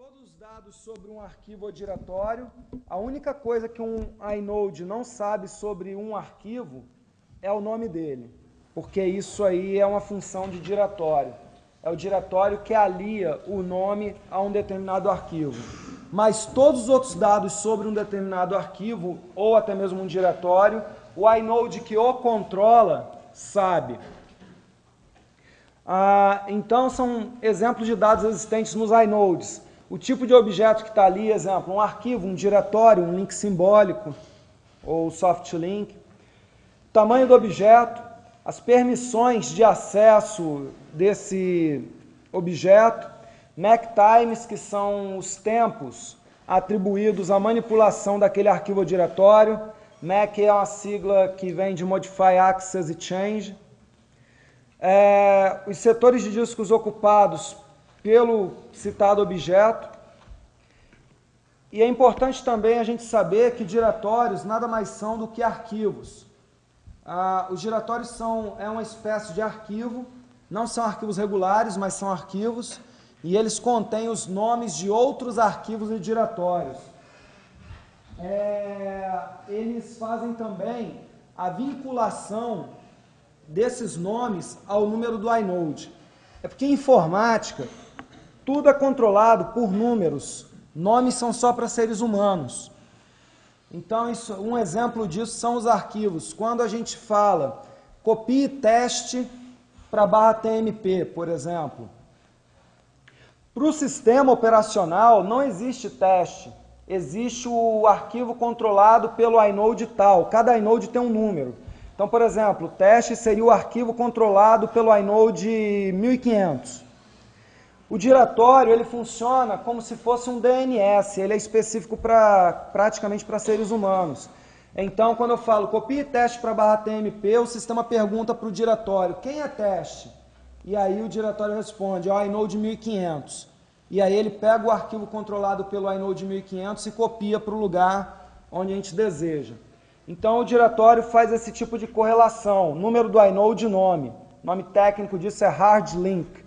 todos os dados sobre um arquivo ou diretório. A única coisa que um inode não sabe sobre um arquivo é o nome dele, porque isso aí é uma função de diretório. É o diretório que alia o nome a um determinado arquivo. Mas todos os outros dados sobre um determinado arquivo, ou até mesmo um diretório, o inode que o controla sabe. Então, são exemplos de dados existentes nos inodes. O tipo de objeto que está ali, exemplo, um arquivo, um diretório, um link simbólico, ou soft link. Tamanho do objeto, as permissões de acesso desse objeto, MAC times, que são os tempos atribuídos à manipulação daquele arquivo ou diretório. MAC é uma sigla que vem de Modify, Access e Change. Os setores de discos ocupados pelo citado objeto. E é importante também a gente saber que diretórios nada mais são do que arquivos. Os diretórios é uma espécie de arquivo, não são arquivos regulares, mas são arquivos, e eles contêm os nomes de outros arquivos e diretórios. Eles fazem também a vinculação desses nomes ao número do inode. É porque em informática, tudo é controlado por números. Nomes são só para seres humanos. Então, um exemplo disso são os arquivos. Quando a gente fala copie teste para /tmp, por exemplo. Para o sistema operacional não existe teste. Existe o arquivo controlado pelo inode tal. Cada inode tem um número. Então, por exemplo, o teste seria o arquivo controlado pelo inode 1500. O diretório, ele funciona como se fosse um DNS, ele é específico praticamente para seres humanos. Então, quando eu falo copie teste para /tmp, o sistema pergunta para o diretório, quem é teste? E aí o diretório responde, inode 1500. E aí ele pega o arquivo controlado pelo inode 1500 e copia para o lugar onde a gente deseja. Então, o diretório faz esse tipo de correlação, número do inode e nome. O nome técnico disso é hard link.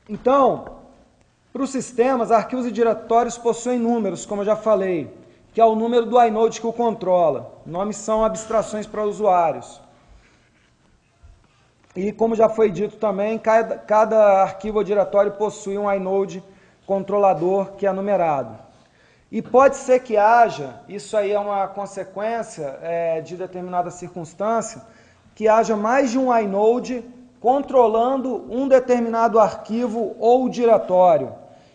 Então, para os sistemas, arquivos e diretórios possuem números, como eu já falei, que é o número do inode que o controla. Nomes são abstrações para usuários. E como já foi dito também, cada arquivo ou diretório possui um inode controlador que é numerado. E pode ser que haja, isso aí é uma consequência de determinada circunstância, que haja mais de um inode controlando um determinado arquivo ou diretório.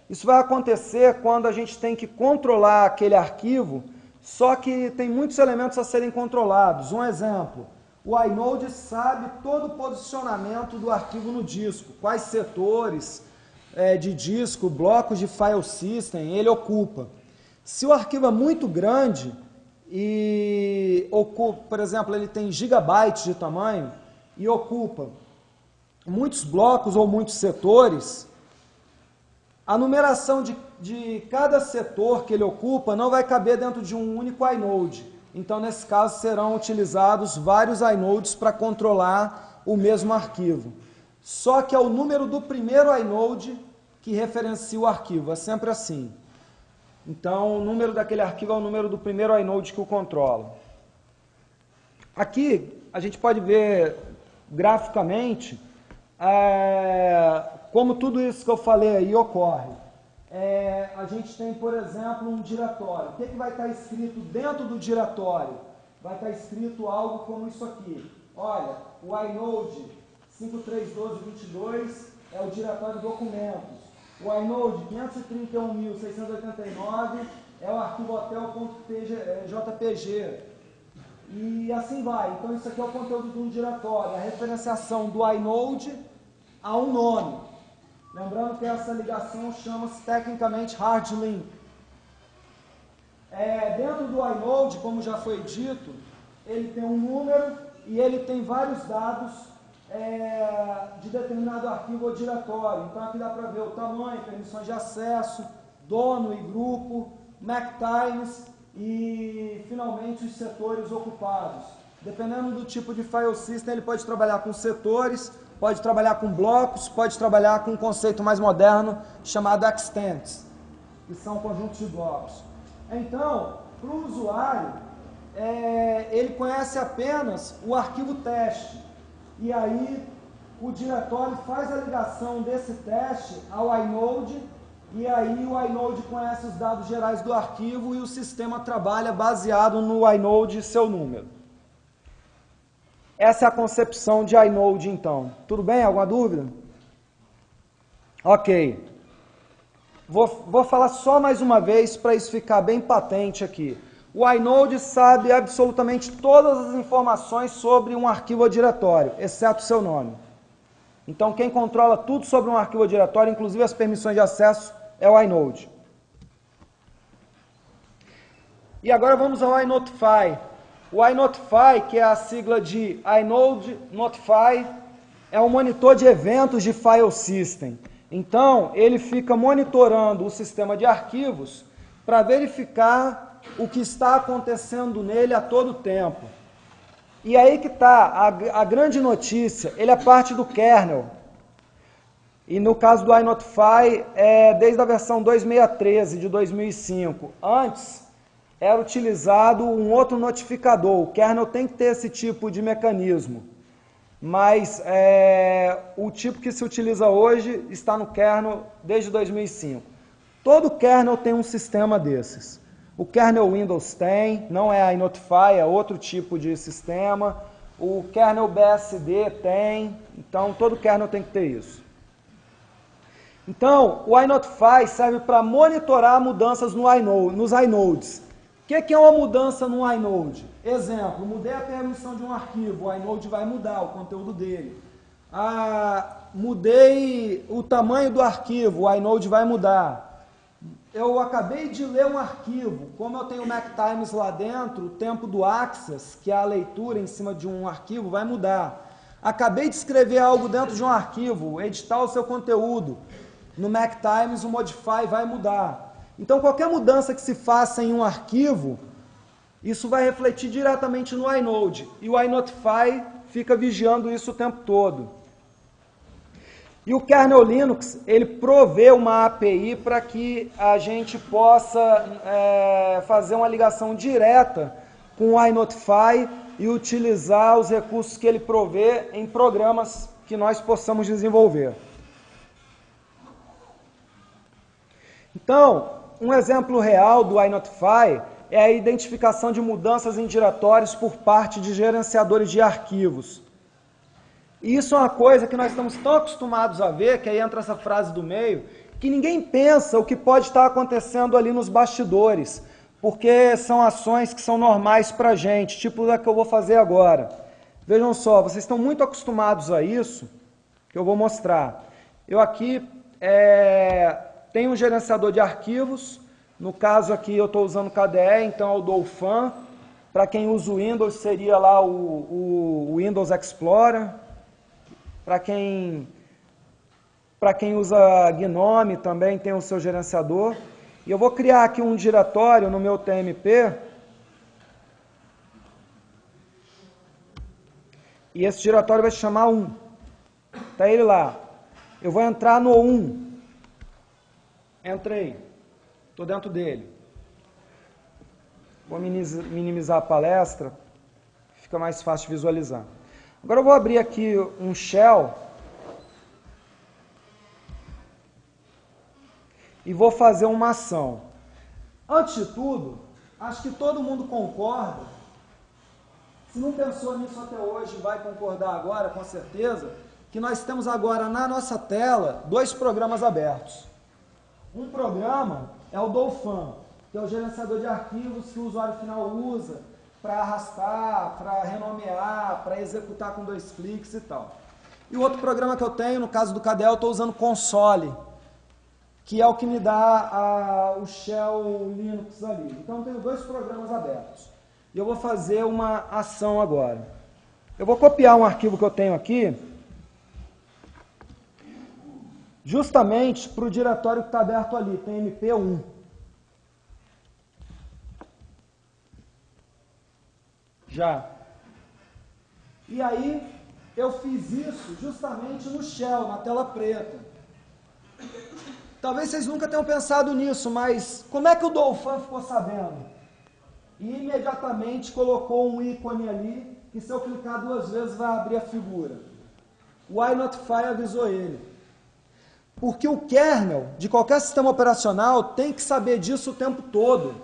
Isso vai acontecer quando a gente tem que controlar aquele arquivo, só que tem muitos elementos a serem controlados. Um exemplo, o inode sabe todo o posicionamento do arquivo no disco, quais setores de disco, blocos de file system ele ocupa. Se o arquivo é muito grande, e ocupa, por exemplo, ele tem gigabytes de tamanho e ocupa muitos blocos ou muitos setores, a numeração de cada setor que ele ocupa não vai caber dentro de um único inode. Então, nesse caso, serão utilizados vários inodes para controlar o mesmo arquivo. Só que é o número do primeiro inode que referencia o arquivo, é sempre assim. Então, o número daquele arquivo é o número do primeiro inode que o controla. Aqui, a gente pode ver graficamente como tudo isso que eu falei aí ocorre. A gente tem, por exemplo, um diretório. O que vai estar escrito dentro do diretório? Vai estar escrito algo como isso aqui. Olha, o inode 531222 é o diretório documentos. O inode 531.689 é o arquivo hotel.jpg. E assim vai. Então, isso aqui é o conteúdo de um diretório, a referenciação do inode a um nome. Lembrando que essa ligação chama-se tecnicamente hard link. Dentro do inode, como já foi dito, ele tem um número e ele tem vários dados de determinado arquivo ou diretório. Então aqui dá para ver o tamanho, permissões de acesso, dono e grupo, MAC times e finalmente os setores ocupados. Dependendo do tipo de file system, ele pode trabalhar com setores pode trabalhar com blocos, pode trabalhar com um conceito mais moderno chamado extents, que são conjuntos de blocos. Então, para o usuário, ele conhece apenas o arquivo teste, e aí o diretório faz a ligação desse teste ao inode, e aí o inode conhece os dados gerais do arquivo e o sistema trabalha baseado no inode e seu número. Essa é a concepção de inode, então. Tudo bem? Alguma dúvida? Ok. Vou falar só mais uma vez para isso ficar bem patente aqui. O inode sabe absolutamente todas as informações sobre um arquivo ou diretório, exceto o seu nome. Então, quem controla tudo sobre um arquivo ou diretório, inclusive as permissões de acesso, é o inode. E agora vamos ao inotify. O inotify, que é a sigla de inode notify, é um monitor de eventos de file system. Então, ele fica monitorando o sistema de arquivos para verificar o que está acontecendo nele a todo tempo. E aí que está a grande notícia, ele é parte do kernel. E no caso do inotify, desde a versão 2.613 de 2005. Antes, era utilizado um outro notificador. O kernel tem que ter esse tipo de mecanismo. Mas o tipo que se utiliza hoje está no kernel desde 2005. Todo kernel tem um sistema desses. O kernel Windows tem, não é a inotify, é outro tipo de sistema. O kernel BSD tem, então todo kernel tem que ter isso. Então, o inotify serve para monitorar mudanças nos inodes. O que é uma mudança no inode? Exemplo, mudei a permissão de um arquivo, o inode vai mudar o conteúdo dele. Mudei o tamanho do arquivo, o inode vai mudar. Eu acabei de ler um arquivo, como eu tenho o MacTimes lá dentro, o tempo do access, que é a leitura em cima de um arquivo, vai mudar. Acabei de escrever algo dentro de um arquivo, editar o seu conteúdo. No MacTimes o modify vai mudar. Então, qualquer mudança que se faça em um arquivo, isso vai refletir diretamente no inode. E o inotify fica vigiando isso o tempo todo. E o kernel Linux, ele provê uma API para que a gente possa fazer uma ligação direta com o inotify e utilizar os recursos que ele provê em programas que nós possamos desenvolver. Então, um exemplo real do inotify é a identificação de mudanças em diretórios por parte de gerenciadores de arquivos. E isso é uma coisa que nós estamos tão acostumados a ver, que aí entra essa frase do meio, que ninguém pensa o que pode estar acontecendo ali nos bastidores, porque são ações que são normais para a gente, tipo a que eu vou fazer agora. Vejam só, vocês estão muito acostumados a isso, que eu vou mostrar. Eu aqui tenho um gerenciador de arquivos, no caso aqui eu estou usando KDE, então é o Dolphin. Para quem usa o Windows seria lá o Windows Explorer. Para quem usa GNOME também tem o seu gerenciador. E eu vou criar aqui um diretório no meu TMP. E esse diretório vai se chamar 1. Está ele lá. Eu vou entrar no 1. Entrei. Estou dentro dele. Vou minimizar a palestra. Fica mais fácil de visualizar. Agora eu vou abrir aqui um shell. E vou fazer uma ação. Antes de tudo, acho que todo mundo concorda. Se não pensou nisso até hoje, vai concordar agora, com certeza, que nós temos agora na nossa tela 2 programas abertos. Um programa é o Dolphin, que é o gerenciador de arquivos que o usuário final usa para arrastar, para renomear, para executar com 2 cliques e tal. E o outro programa que eu tenho, no caso do KDE, eu estou usando Console, que é o que me dá o shell Linux ali. Então eu tenho 2 programas abertos. E eu vou fazer uma ação agora. Eu vou copiar um arquivo que eu tenho aqui, justamente para o diretório que está aberto ali, TMP1. Já. E aí, eu fiz isso justamente no shell, na tela preta. Talvez vocês nunca tenham pensado nisso, mas como é que o Dolphin ficou sabendo? E imediatamente colocou um ícone ali, que se eu clicar 2 vezes vai abrir a figura. O iNotify avisou ele. Porque o kernel de qualquer sistema operacional tem que saber disso o tempo todo.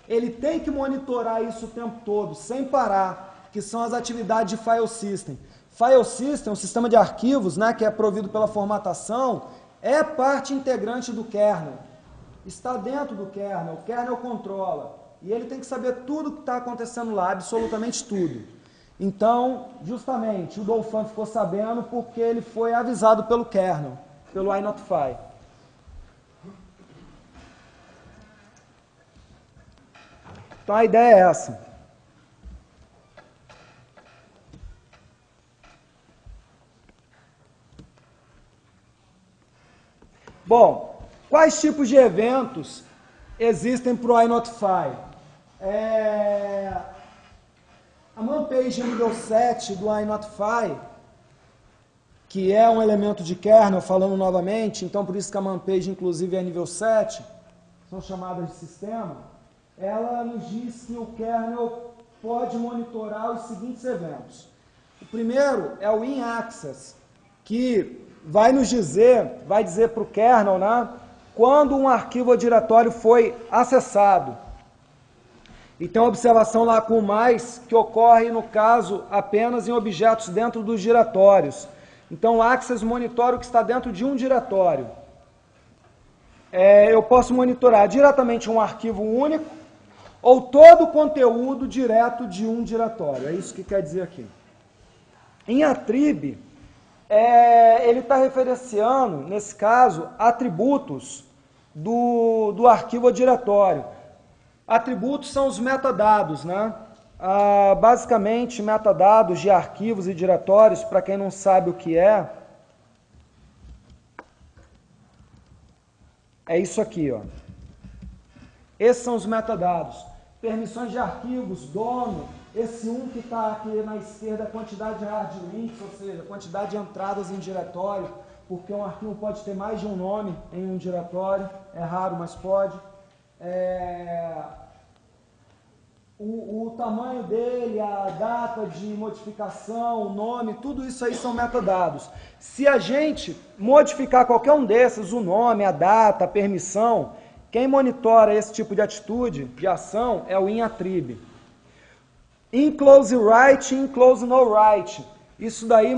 Ele tem que monitorar isso o tempo todo, sem parar, que são as atividades de file system. File system, um sistema de arquivos, né, que é provido pela formatação, é parte integrante do kernel. Está dentro do kernel, o kernel controla. E ele tem que saber tudo o que está acontecendo lá, absolutamente tudo. Então, justamente, o Dolphin ficou sabendo porque ele foi avisado pelo kernel, pelo iNotify. Então a ideia é essa. Bom, quais tipos de eventos existem para o iNotify? A manpage nível 7 do iNotify, que é um elemento de kernel, falando novamente, então por isso que a manpage inclusive é nível 7, são chamadas de sistema, ela nos diz que o kernel pode monitorar os seguintes eventos. O primeiro é o in-access, que vai dizer para o kernel, né, quando um arquivo ou diretório foi acessado. E tem uma observação lá com o mais, que ocorre, no caso, apenas em objetos dentro dos diretórios. Então, o access monitora o que está dentro de um diretório. Eu posso monitorar diretamente um arquivo único ou todo o conteúdo direto de um diretório. É isso que quer dizer aqui. Em attrib, ele está referenciando, nesse caso, atributos do arquivo ou diretório. Atributos são os metadados, né? Basicamente, metadados de arquivos e diretórios, para quem não sabe o que é isso aqui, ó. Esses são os metadados. Permissões de arquivos, dono, esse que está aqui na esquerda, a quantidade de hard links, ou seja, a quantidade de entradas em diretório, porque um arquivo pode ter mais de um nome em um diretório, é raro, mas pode. O tamanho dele, a data de modificação, o nome, tudo isso aí são metadados. Se a gente modificar qualquer um desses, o nome, a data, a permissão, quem monitora esse tipo de atitude, de ação, é o in-attrib. In-close write, in-close no write. Isso daí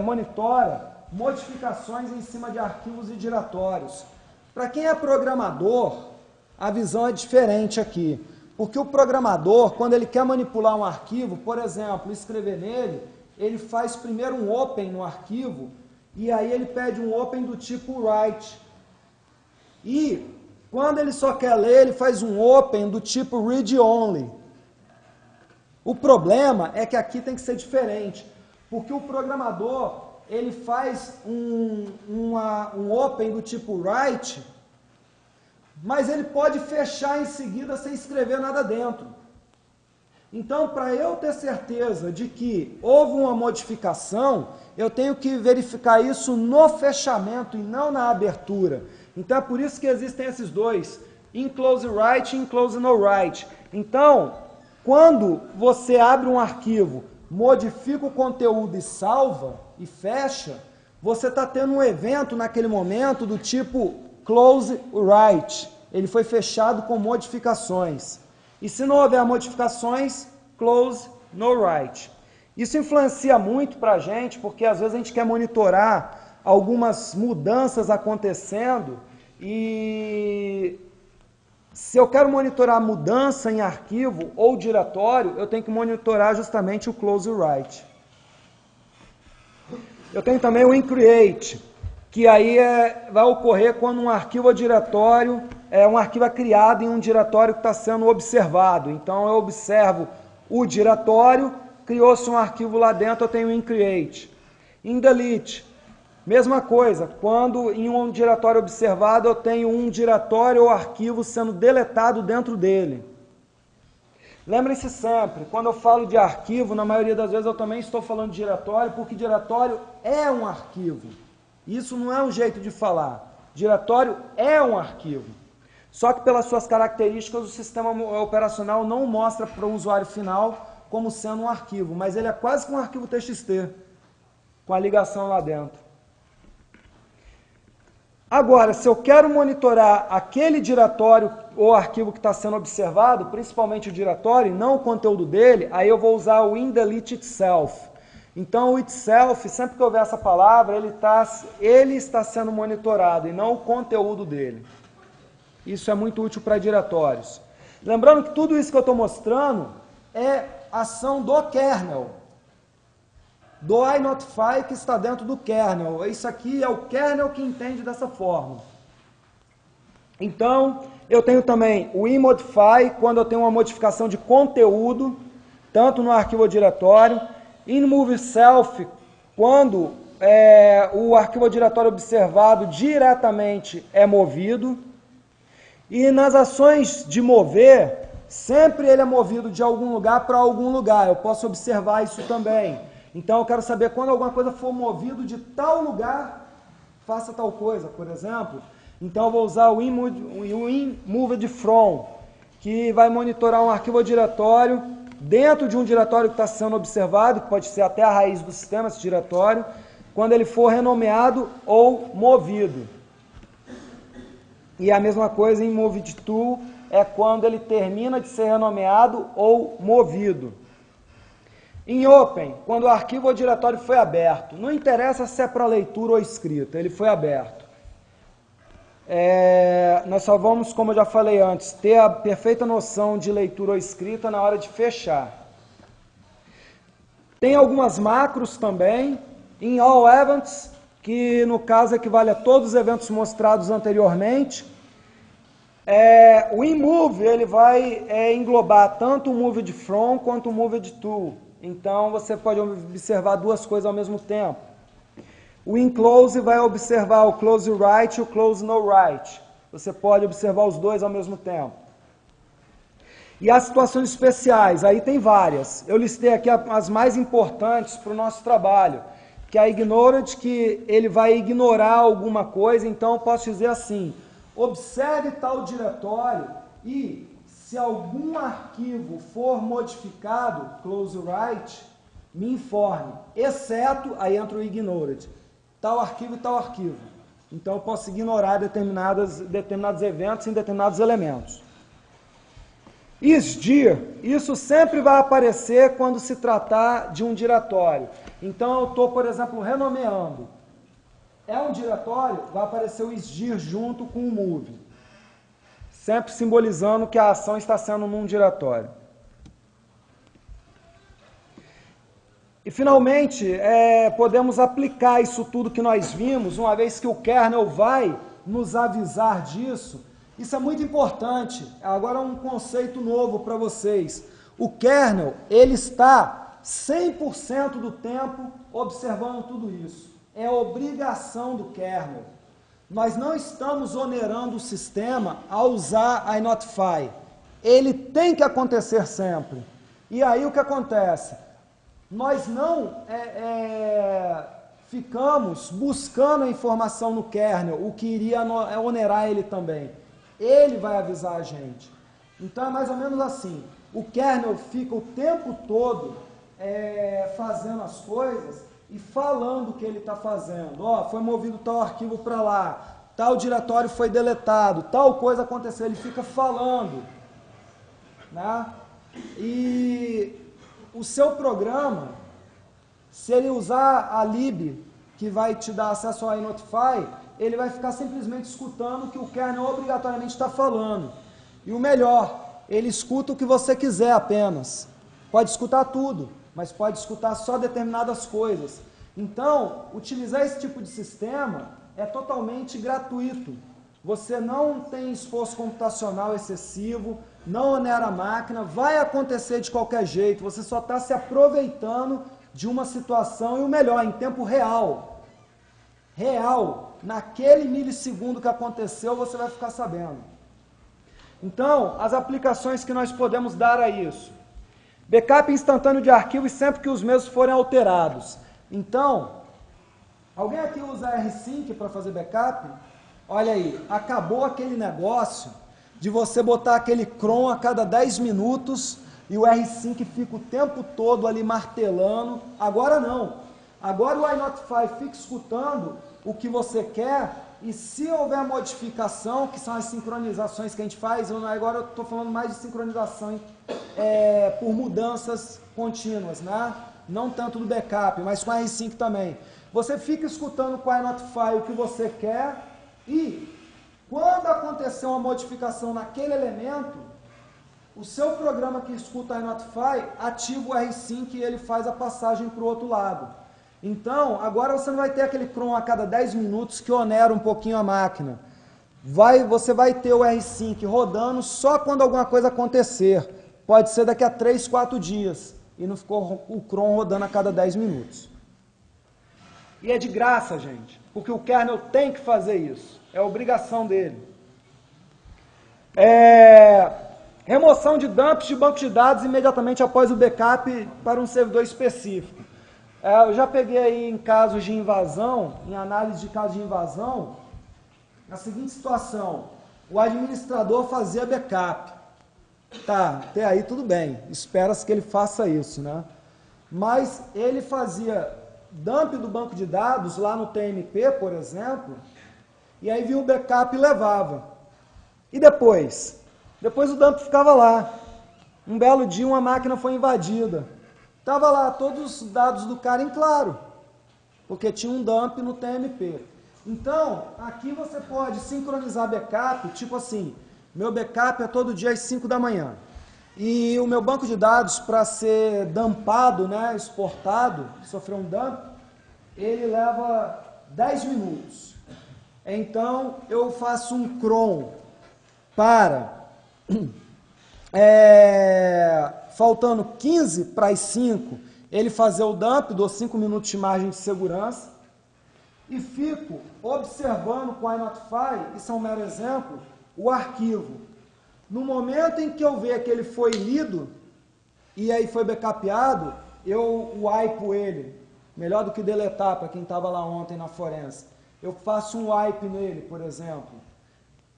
monitora modificações em cima de arquivos e diretórios. Para quem é programador, a visão é diferente aqui. Porque o programador, quando ele quer manipular um arquivo, por exemplo, escrever nele, ele faz primeiro um open no arquivo, e aí ele pede um open do tipo write. E, quando ele só quer ler, ele faz um open do tipo read only. O problema é que aqui tem que ser diferente, porque o programador, ele faz um open do tipo write, mas ele pode fechar em seguida sem escrever nada dentro. Então, para eu ter certeza de que houve uma modificação, eu tenho que verificar isso no fechamento e não na abertura. Então, é por isso que existem esses dois, in-close write e in-close no write. Então, quando você abre um arquivo, modifica o conteúdo e salva, e fecha, você está tendo um evento naquele momento do tipo close write, ele foi fechado com modificações. E se não houver modificações, close no write. Isso influencia muito para a gente, porque às vezes a gente quer monitorar algumas mudanças acontecendo e se eu quero monitorar mudança em arquivo ou diretório, eu tenho que monitorar justamente o close write. Eu tenho também o increate, que aí vai ocorrer quando um arquivo ou diretório, um arquivo é criado em um diretório que está sendo observado. Então eu observo o diretório, criou-se um arquivo lá dentro, eu tenho o increate. In delete, mesma coisa, quando em um diretório observado eu tenho um diretório ou arquivo sendo deletado dentro dele. Lembrem-se sempre, quando eu falo de arquivo, na maioria das vezes eu também estou falando de diretório, porque diretório é um arquivo. Isso não é um jeito de falar. Diretório é um arquivo. Só que pelas suas características, o sistema operacional não mostra para o usuário final como sendo um arquivo, mas ele é quase que um arquivo TXT, com a ligação lá dentro. Agora, se eu quero monitorar aquele diretório ou arquivo que está sendo observado, principalmente o diretório, não o conteúdo dele, aí eu vou usar o inDelete itself. Então, o itself, sempre que houver essa palavra, ele está sendo monitorado e não o conteúdo dele. Isso é muito útil para diretórios. Lembrando que tudo isso que eu estou mostrando é ação do kernel, do iNotify que está dentro do kernel. Isso aqui é o kernel que entende dessa forma. Então, eu tenho também o imodify, quando eu tenho uma modificação de conteúdo, tanto no arquivo ou diretório. InMoveSelf, quando o arquivo ou diretório observado diretamente é movido. E nas ações de mover, sempre ele é movido de algum lugar para algum lugar. Eu posso observar isso também. Então, eu quero saber quando alguma coisa for movido de tal lugar, faça tal coisa, por exemplo. Então, eu vou usar o InMovedFrom, que vai monitorar um arquivo ou diretório dentro de um diretório que está sendo observado, que pode ser até a raiz do sistema, esse diretório, quando ele for renomeado ou movido. E a mesma coisa em MovedTo é quando ele termina de ser renomeado ou movido. Em Open, quando o arquivo ou diretório foi aberto, não interessa se é para leitura ou escrita, ele foi aberto. Nós só vamos, como eu já falei antes, ter a perfeita noção de leitura ou escrita na hora de fechar. Tem algumas macros também, em All Events, que no caso equivale a todos os eventos mostrados anteriormente. O InMove ele vai englobar tanto o MovedFrom quanto o MovedTo. Então você pode observar duas coisas ao mesmo tempo. O InClose vai observar o CloseWrite e o CloseNoWrite. Você pode observar os dois ao mesmo tempo. E as situações especiais, aí tem várias. Eu listei aqui as mais importantes para o nosso trabalho, que é a Ignored, que ele vai ignorar alguma coisa, então eu posso dizer assim, observe tal diretório e se algum arquivo for modificado, CloseWrite, me informe, exceto, aí entra o Ignored, tal arquivo e tal arquivo. Então eu posso ignorar determinados eventos em determinados elementos. ISDIR, isso sempre vai aparecer quando se tratar de um diretório. Então eu estou, por exemplo, renomeando. É um diretório, vai aparecer o ISDIR junto com o move. Sempre simbolizando que a ação está sendo num diretório. E finalmente, podemos aplicar isso tudo que nós vimos, uma vez que o kernel vai nos avisar disso. Isso é muito importante. Agora um conceito novo para vocês. O kernel, ele está 100% do tempo observando tudo isso. É obrigação do kernel. Nós não estamos onerando o sistema a usar a iNotify. Ele tem que acontecer sempre. E aí o que acontece? Nós não ficamos buscando a informação no kernel, o que iria onerar ele também. Ele vai avisar a gente. Então é mais ou menos assim. O kernel fica o tempo todo fazendo as coisas e falando o que ele está fazendo. Foi movido tal arquivo para lá, tal diretório foi deletado, tal coisa aconteceu. Ele fica falando. Né? E o seu programa, se ele usar a lib, que vai te dar acesso ao iNotify, ele vai ficar simplesmente escutando o que o kernel obrigatoriamente está falando. E o melhor, ele escuta o que você quiser apenas. Pode escutar tudo, mas pode escutar só determinadas coisas. Então, utilizar esse tipo de sistema é totalmente gratuito. Você não tem esforço computacional excessivo, não onera a máquina, vai acontecer de qualquer jeito, você só está se aproveitando de uma situação e o melhor, em tempo real. Real, naquele milissegundo que aconteceu, você vai ficar sabendo. Então, as aplicações que nós podemos dar a isso. Backup instantâneo de arquivos sempre que os mesmos forem alterados. Então, alguém aqui usa R-Sync para fazer backup? Olha aí, acabou aquele negócio de você botar aquele cron a cada 10 minutos e o R-Sync fica o tempo todo ali martelando. Agora não. Agora o iNotify fica escutando o que você quer e se houver modificação, que são as sincronizações que a gente faz, agora eu estou falando mais de sincronização por mudanças contínuas, né? Não tanto do backup, mas com a R-Sync também. Você fica escutando com a iNotify o que você quer e quando acontecer uma modificação naquele elemento, o seu programa que escuta a iNotify ativa o R-Sync e ele faz a passagem para o outro lado. Então, agora você não vai ter aquele cron a cada 10 minutos que onera um pouquinho a máquina. Você vai ter o R-Sync rodando só quando alguma coisa acontecer. Pode ser daqui a 3, 4 dias. E não ficou o cron rodando a cada 10 minutos. E é de graça, gente. Porque o kernel tem que fazer isso. É obrigação dele. Remoção de dumps de banco de dados imediatamente após o backup para um servidor específico. Eu já peguei aí em casos de invasão, em análise de casos de invasão, na seguinte situação, o administrador fazia backup. Tá, até aí tudo bem, espera-se que ele faça isso, né? Mas ele fazia dump do banco de dados lá no TMP, por exemplo, e aí vinha o backup e levava. E depois? Depois o dump ficava lá. Um belo dia uma máquina foi invadida. Estava lá todos os dados do cara em claro, porque tinha um dump no TMP. Então, aqui você pode sincronizar backup, tipo assim, meu backup é todo dia às 5 da manhã. E o meu banco de dados, para ser dumpado, né, exportado, sofrer um dump, ele leva 10 minutos. Então, eu faço um cron para... faltando 15 para as 5, ele fazer o dump, dou 5 minutos de margem de segurança, e fico observando com a iNotify, isso é um mero exemplo, o arquivo. No momento em que eu ver que ele foi lido, e aí foi backupeado, eu wipo ele, melhor do que deletar, para quem estava lá ontem na forense. Eu faço um wipe nele, por exemplo.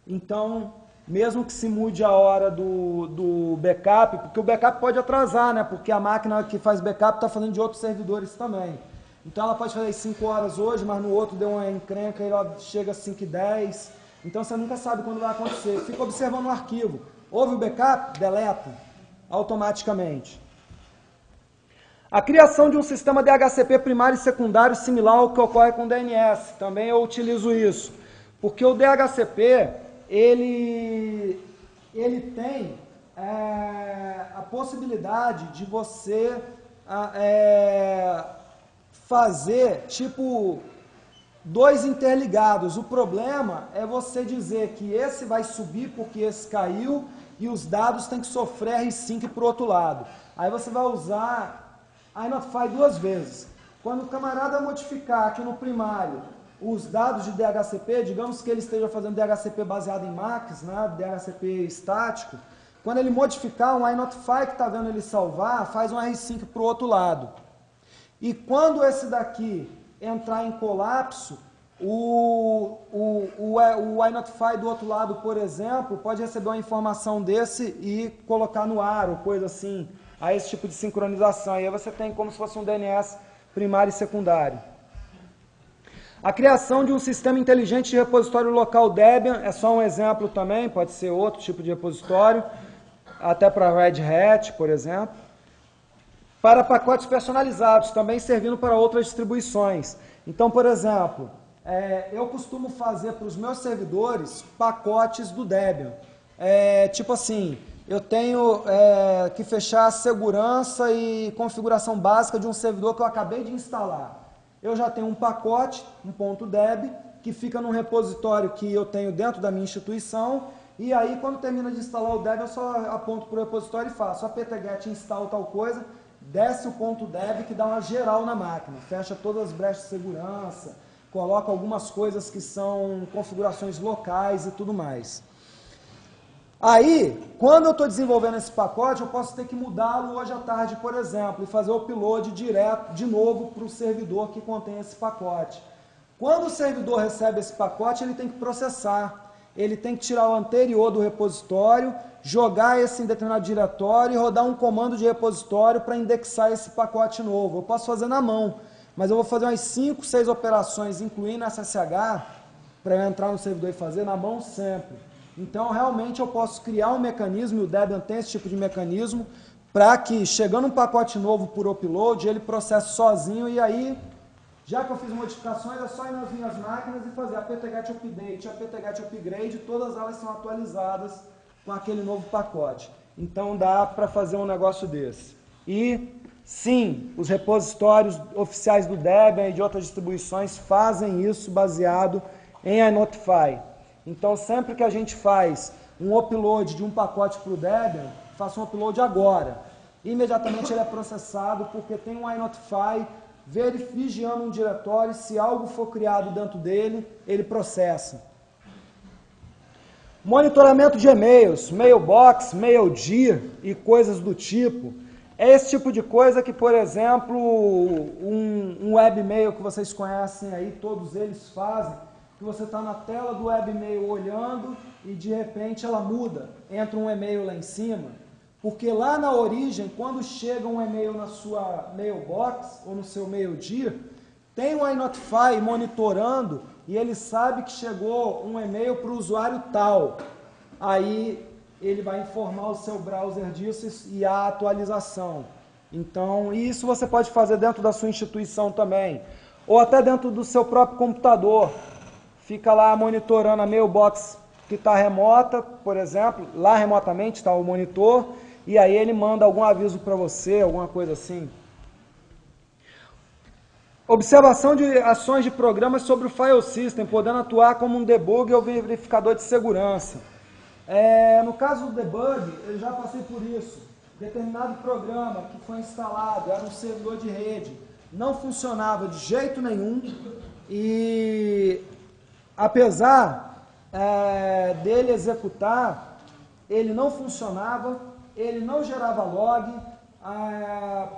Então, mesmo que se mude a hora do backup, porque o backup pode atrasar, né? Porque a máquina que faz backup está fazendo de outros servidores também. Então ela pode fazer às 5 horas hoje, mas no outro deu uma encrenca e ela chega às 5h10. Então você nunca sabe quando vai acontecer. Fica observando o arquivo. Houve o backup? Deleta automaticamente. A criação de um sistema DHCP primário e secundário similar ao que ocorre com o DNS. Também eu utilizo isso. Porque o DHCP... ele tem a possibilidade de você fazer, tipo, 2 interligados. O problema é você dizer que esse vai subir porque esse caiu e os dados têm que sofrer R-Sync para o outro lado. Aí você vai usar a iNotify 2 vezes. Quando o camarada modificar aqui no primário os dados de DHCP, digamos que ele esteja fazendo DHCP baseado em MACs, né, DHCP estático, quando ele modificar um iNotify que está vendo ele salvar, faz um R-Sync para o outro lado. E quando esse daqui entrar em colapso, o iNotify do outro lado, por exemplo, pode receber uma informação desse e colocar no ar, ou coisa assim, a esse tipo de sincronização. E aí você tem como se fosse um DNS primário e secundário. A criação de um sistema inteligente de repositório local Debian é só um exemplo também, pode ser outro tipo de repositório, até para Red Hat, por exemplo. Para pacotes personalizados, também servindo para outras distribuições. Então, por exemplo, eu costumo fazer para os meus servidores pacotes do Debian. Tipo assim, eu tenho que fechar a segurança e configuração básica de um servidor que eu acabei de instalar. Eu já tenho um pacote, um .deb, que fica num repositório que eu tenho dentro da minha instituição, e aí quando termina de instalar o dev, eu só aponto para o repositório e faço apt-get install tal coisa, desce o .deb que dá uma geral na máquina, fecha todas as brechas de segurança, coloca algumas coisas que são configurações locais e tudo mais. Aí, quando eu estou desenvolvendo esse pacote, eu posso ter que mudá-lo hoje à tarde, por exemplo, e fazer o upload direto, de novo, para o servidor que contém esse pacote. Quando o servidor recebe esse pacote, ele tem que processar. Ele tem que tirar o anterior do repositório, jogar esse em determinado diretório e rodar um comando de repositório para indexar esse pacote novo. Eu posso fazer na mão, mas eu vou fazer umas 5, 6 operações, incluindo SSH, para eu entrar no servidor e fazer na mão sempre. Então, realmente, eu posso criar um mecanismo, e o Debian tem esse tipo de mecanismo, para que, chegando um pacote novo por upload, ele processe sozinho, e aí, já que eu fiz modificações, é só ir nas minhas máquinas e fazer apt-get update, apt-get upgrade, todas elas são atualizadas com aquele novo pacote. Então, dá para fazer um negócio desse. E, sim, os repositórios oficiais do Debian e de outras distribuições fazem isso baseado em iNotify. Então, sempre que a gente faz um upload de um pacote para o Debian, faça um upload agora. Imediatamente ele é processado porque tem um iNotify vigiando um diretório, se algo for criado dentro dele, ele processa. Monitoramento de e-mails, mailbox, maildir e coisas do tipo. É esse tipo de coisa que, por exemplo, um webmail que vocês conhecem aí, todos eles fazem, que você está na tela do webmail olhando e de repente ela muda, entra um e-mail lá em cima, porque lá na origem, quando chega um e-mail na sua mailbox ou no seu maildir, tem um iNotify monitorando e ele sabe que chegou um e-mail para o usuário tal. Aí ele vai informar o seu browser disso e a atualização. Então, isso você pode fazer dentro da sua instituição também, ou até dentro do seu próprio computador. Fica lá monitorando a mailbox que está remota, por exemplo, lá remotamente está o monitor, e aí ele manda algum aviso para você, alguma coisa assim. Observação de ações de programas sobre o file system, podendo atuar como um debug ou verificador de segurança. No caso do debug, eu já passei por isso. Determinado programa que foi instalado, era um servidor de rede, não funcionava de jeito nenhum, e apesar dele executar, ele não funcionava, ele não gerava log,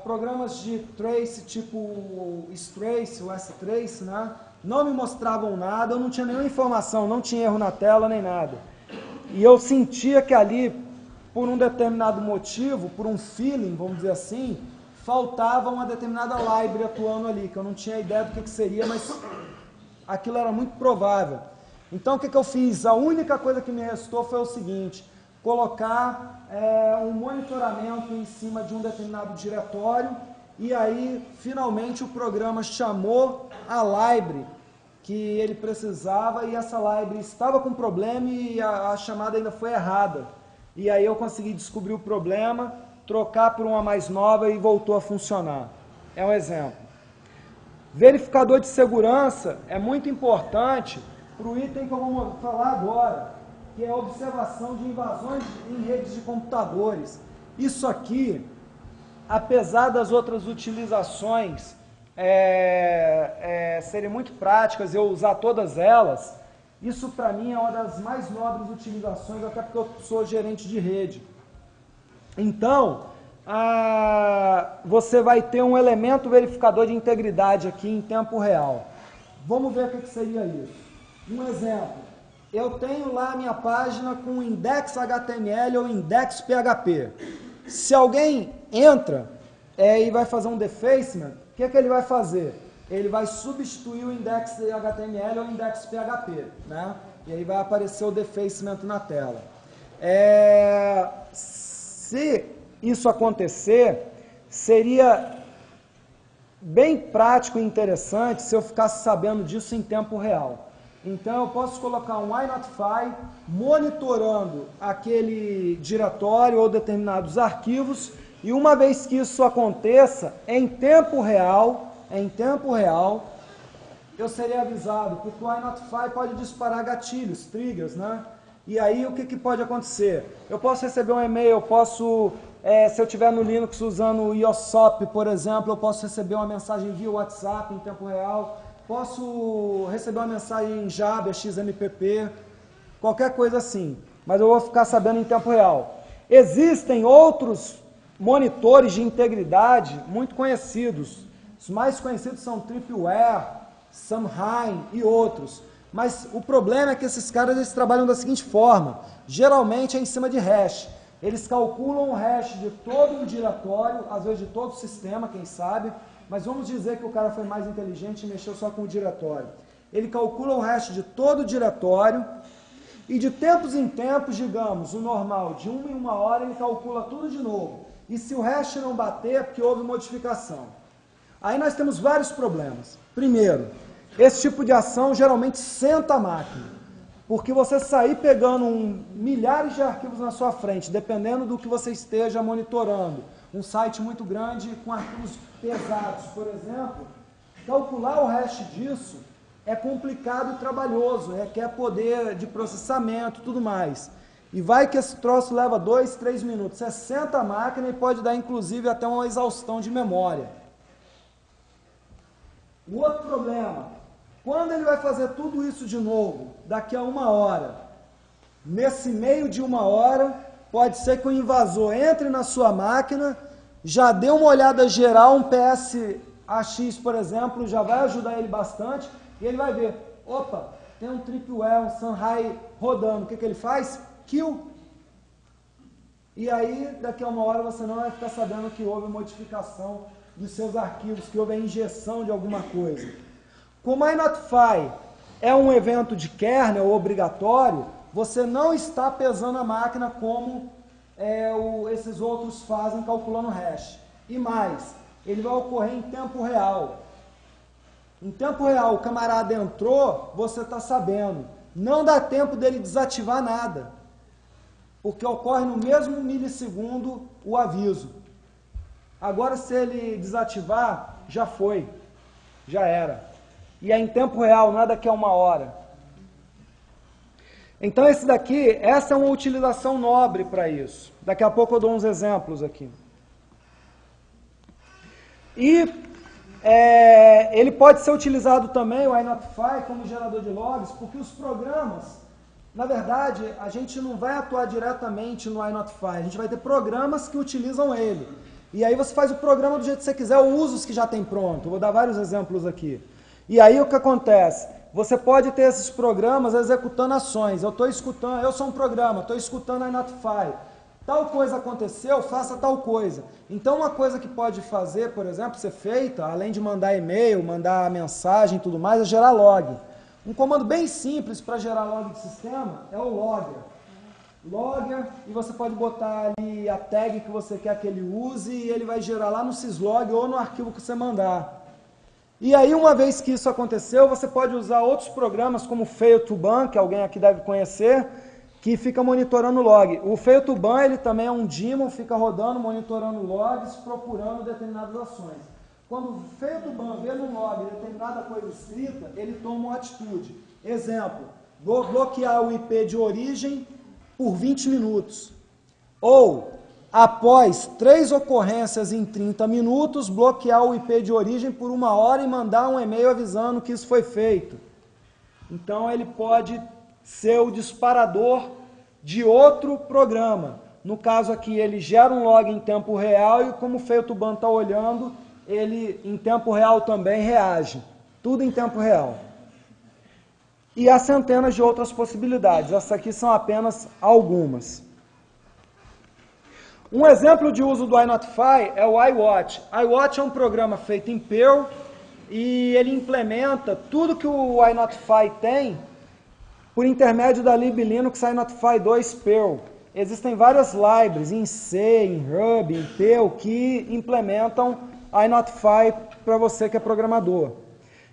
programas de trace tipo o strace, o strace, né, não me mostravam nada, eu não tinha nenhuma informação, não tinha erro na tela nem nada. E eu sentia que ali, por um determinado motivo, por um feeling, vamos dizer assim, faltava uma determinada library atuando ali, que eu não tinha ideia do que seria, mas aquilo era muito provável. Então, o que eu fiz? A única coisa que me restou foi o seguinte: colocar um monitoramento em cima de um determinado diretório, e aí, finalmente, o programa chamou a library que ele precisava, e essa library estava com problema e a chamada ainda foi errada. E aí eu consegui descobrir o problema, trocar por uma mais nova e voltou a funcionar. É um exemplo. Verificador de segurança é muito importante para o item que eu vou falar agora, que é a observação de invasões em redes de computadores. Isso aqui, apesar das outras utilizações serem muito práticas, eu usar todas elas, isso para mim é uma das mais nobres utilizações, até porque eu sou gerente de rede. Então, você vai ter um elemento verificador de integridade aqui em tempo real. Vamos ver o que seria isso. Um exemplo, eu tenho lá a minha página com index.html ou index.php. Se alguém entra e vai fazer um defacement, o que ele vai fazer? Ele vai substituir o index.html ou index.php, né? E aí vai aparecer o defacement na tela. Se isso acontecer, seria bem prático e interessante se eu ficasse sabendo disso em tempo real. Então eu posso colocar um iNotify monitorando aquele diretório ou determinados arquivos, e uma vez que isso aconteça, em tempo real, eu serei avisado, porque o iNotify pode disparar gatilhos, triggers, né? E aí o que pode acontecer? Eu posso receber um e-mail, eu posso, se eu estiver no Linux usando o IOSOP, por exemplo, eu posso receber uma mensagem via WhatsApp em tempo real, posso receber uma mensagem em Java, XMPP, qualquer coisa assim. mas eu vou ficar sabendo em tempo real. Existem outros monitores de integridade muito conhecidos. Os mais conhecidos são Tripwire, Samhain e outros. Mas o problema é que esses caras eles trabalham da seguinte forma. Geralmente é em cima de hash. Eles calculam o hash de todo um diretório, às vezes de todo o sistema, quem sabe. Mas vamos dizer que o cara foi mais inteligente e mexeu só com o diretório. Ele calcula o hash de todo o diretório e de tempos em tempos, digamos, o normal, de 1 em 1 hora, ele calcula tudo de novo. E se o hash não bater, é porque houve modificação. Aí nós temos vários problemas. Primeiro, esse tipo de ação geralmente senta a máquina. Porque você sair pegando milhares de arquivos na sua frente, dependendo do que você esteja monitorando, um site muito grande com arquivos pesados, por exemplo, calcular o hash disso é complicado e trabalhoso, requer poder de processamento e tudo mais. E vai que esse troço leva 2, 3 minutos. Você senta a máquina e pode dar, inclusive, até uma exaustão de memória. O outro problema, quando ele vai fazer tudo isso de novo, daqui a 1 hora, nesse meio de 1 hora, pode ser que o invasor entre na sua máquina, já dê uma olhada geral, um PSAX, por exemplo, já vai ajudar ele bastante, e ele vai ver, opa, tem um Tripwire, um Samhain rodando, o que ele faz? Kill. E aí, daqui a 1 hora, você não vai ficar sabendo que houve modificação dos seus arquivos, que houve a injeção de alguma coisa. Como a iNotify é um evento de kernel obrigatório, você não está pesando a máquina como esses outros fazem calculando hash. E mais, ele vai ocorrer em tempo real. Em tempo real, o camarada entrou, você está sabendo. Não dá tempo dele desativar nada, porque ocorre no mesmo milissegundo o aviso. Agora, se ele desativar, já foi, já era. E é em tempo real, não é daqui a 1 hora. Então, essa é uma utilização nobre para isso. Daqui a pouco eu dou uns exemplos aqui. E ele pode ser utilizado também, o iNotify, como gerador de logs, porque os programas, na verdade, a gente não vai atuar diretamente no iNotify, a gente vai ter programas que utilizam ele. E aí você faz o programa do jeito que você quiser, ou usa os que já tem pronto. Vou dar vários exemplos aqui. E aí o que acontece? Você pode ter esses programas executando ações. Eu sou um programa, estou escutando a iNotify. Tal coisa aconteceu, faça tal coisa. Então uma coisa que pode fazer, por exemplo, ser feita, além de mandar e-mail, mandar mensagem e tudo mais, é gerar log. Um comando bem simples para gerar log de sistema é o logger. Logger, e você pode botar ali a tag que você quer que ele use e ele vai gerar lá no syslog ou no arquivo que você mandar. E aí, uma vez que isso aconteceu, você pode usar outros programas como o Fail2Ban, que alguém aqui deve conhecer, que fica monitorando o log. O Fail2Ban, ele também é um daemon, fica rodando, monitorando logs, procurando determinadas ações. Quando o Fail2Ban vê no log determinada coisa escrita, ele toma uma atitude. Exemplo, vou bloquear o IP de origem por 20 minutos. Ou, após 3 ocorrências em 30 minutos, bloquear o IP de origem por 1 hora e mandar um e-mail avisando que isso foi feito. Então, ele pode ser o disparador de outro programa. No caso aqui, ele gera um log em tempo real e, como o Fail2Ban está olhando, ele em tempo real também reage. Tudo em tempo real. E há centenas de outras possibilidades. Essas aqui são apenas algumas. Um exemplo de uso do iNotify é o iWatch. iWatch é um programa feito em Perl e ele implementa tudo que o iNotify tem por intermédio da lib Linux iNotify 2 Perl. Existem várias libraries em C, em Ruby, em Perl que implementam iNotify para você que é programador.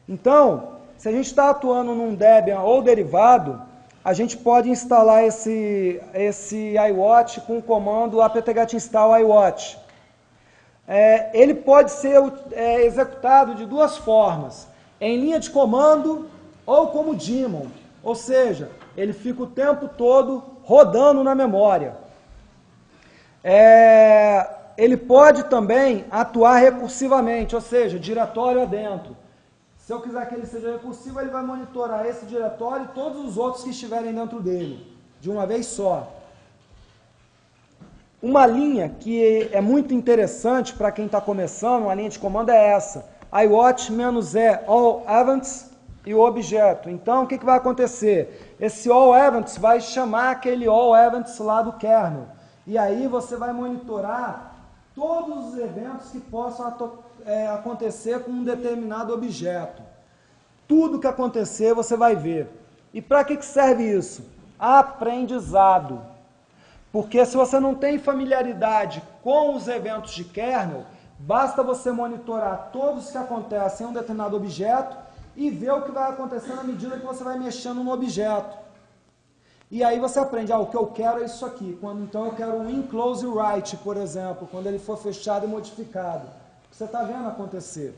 Então, se a gente está atuando num Debian ou derivado, a gente pode instalar esse iWatch com o comando apt-get install iWatch. Ele pode ser executado de 2 formas, em linha de comando ou como daemon, ou seja, ele fica o tempo todo rodando na memória. Ele pode também atuar recursivamente, ou seja, diretório adentro. Se eu quiser que ele seja recursivo, ele vai monitorar esse diretório e todos os outros que estiverem dentro dele. de uma vez só. Uma linha que é muito interessante para quem está começando, uma linha de comando é essa. iWatch -E all events e o objeto. Então, o que vai acontecer? Esse all events vai chamar aquele all events lá do kernel. E aí você vai monitorar todos os eventos que possam acontecer com um determinado objeto. Tudo que acontecer você vai ver. E para que serve isso? Aprendizado. Porque se você não tem familiaridade com os eventos de kernel, basta você monitorar todos que acontecem em um determinado objeto e ver o que vai acontecer na medida que você vai mexendo no objeto. E aí você aprende, o que eu quero é isso aqui. Então eu quero um inclose write, por exemplo, quando ele for fechado e modificado. Você está vendo acontecer.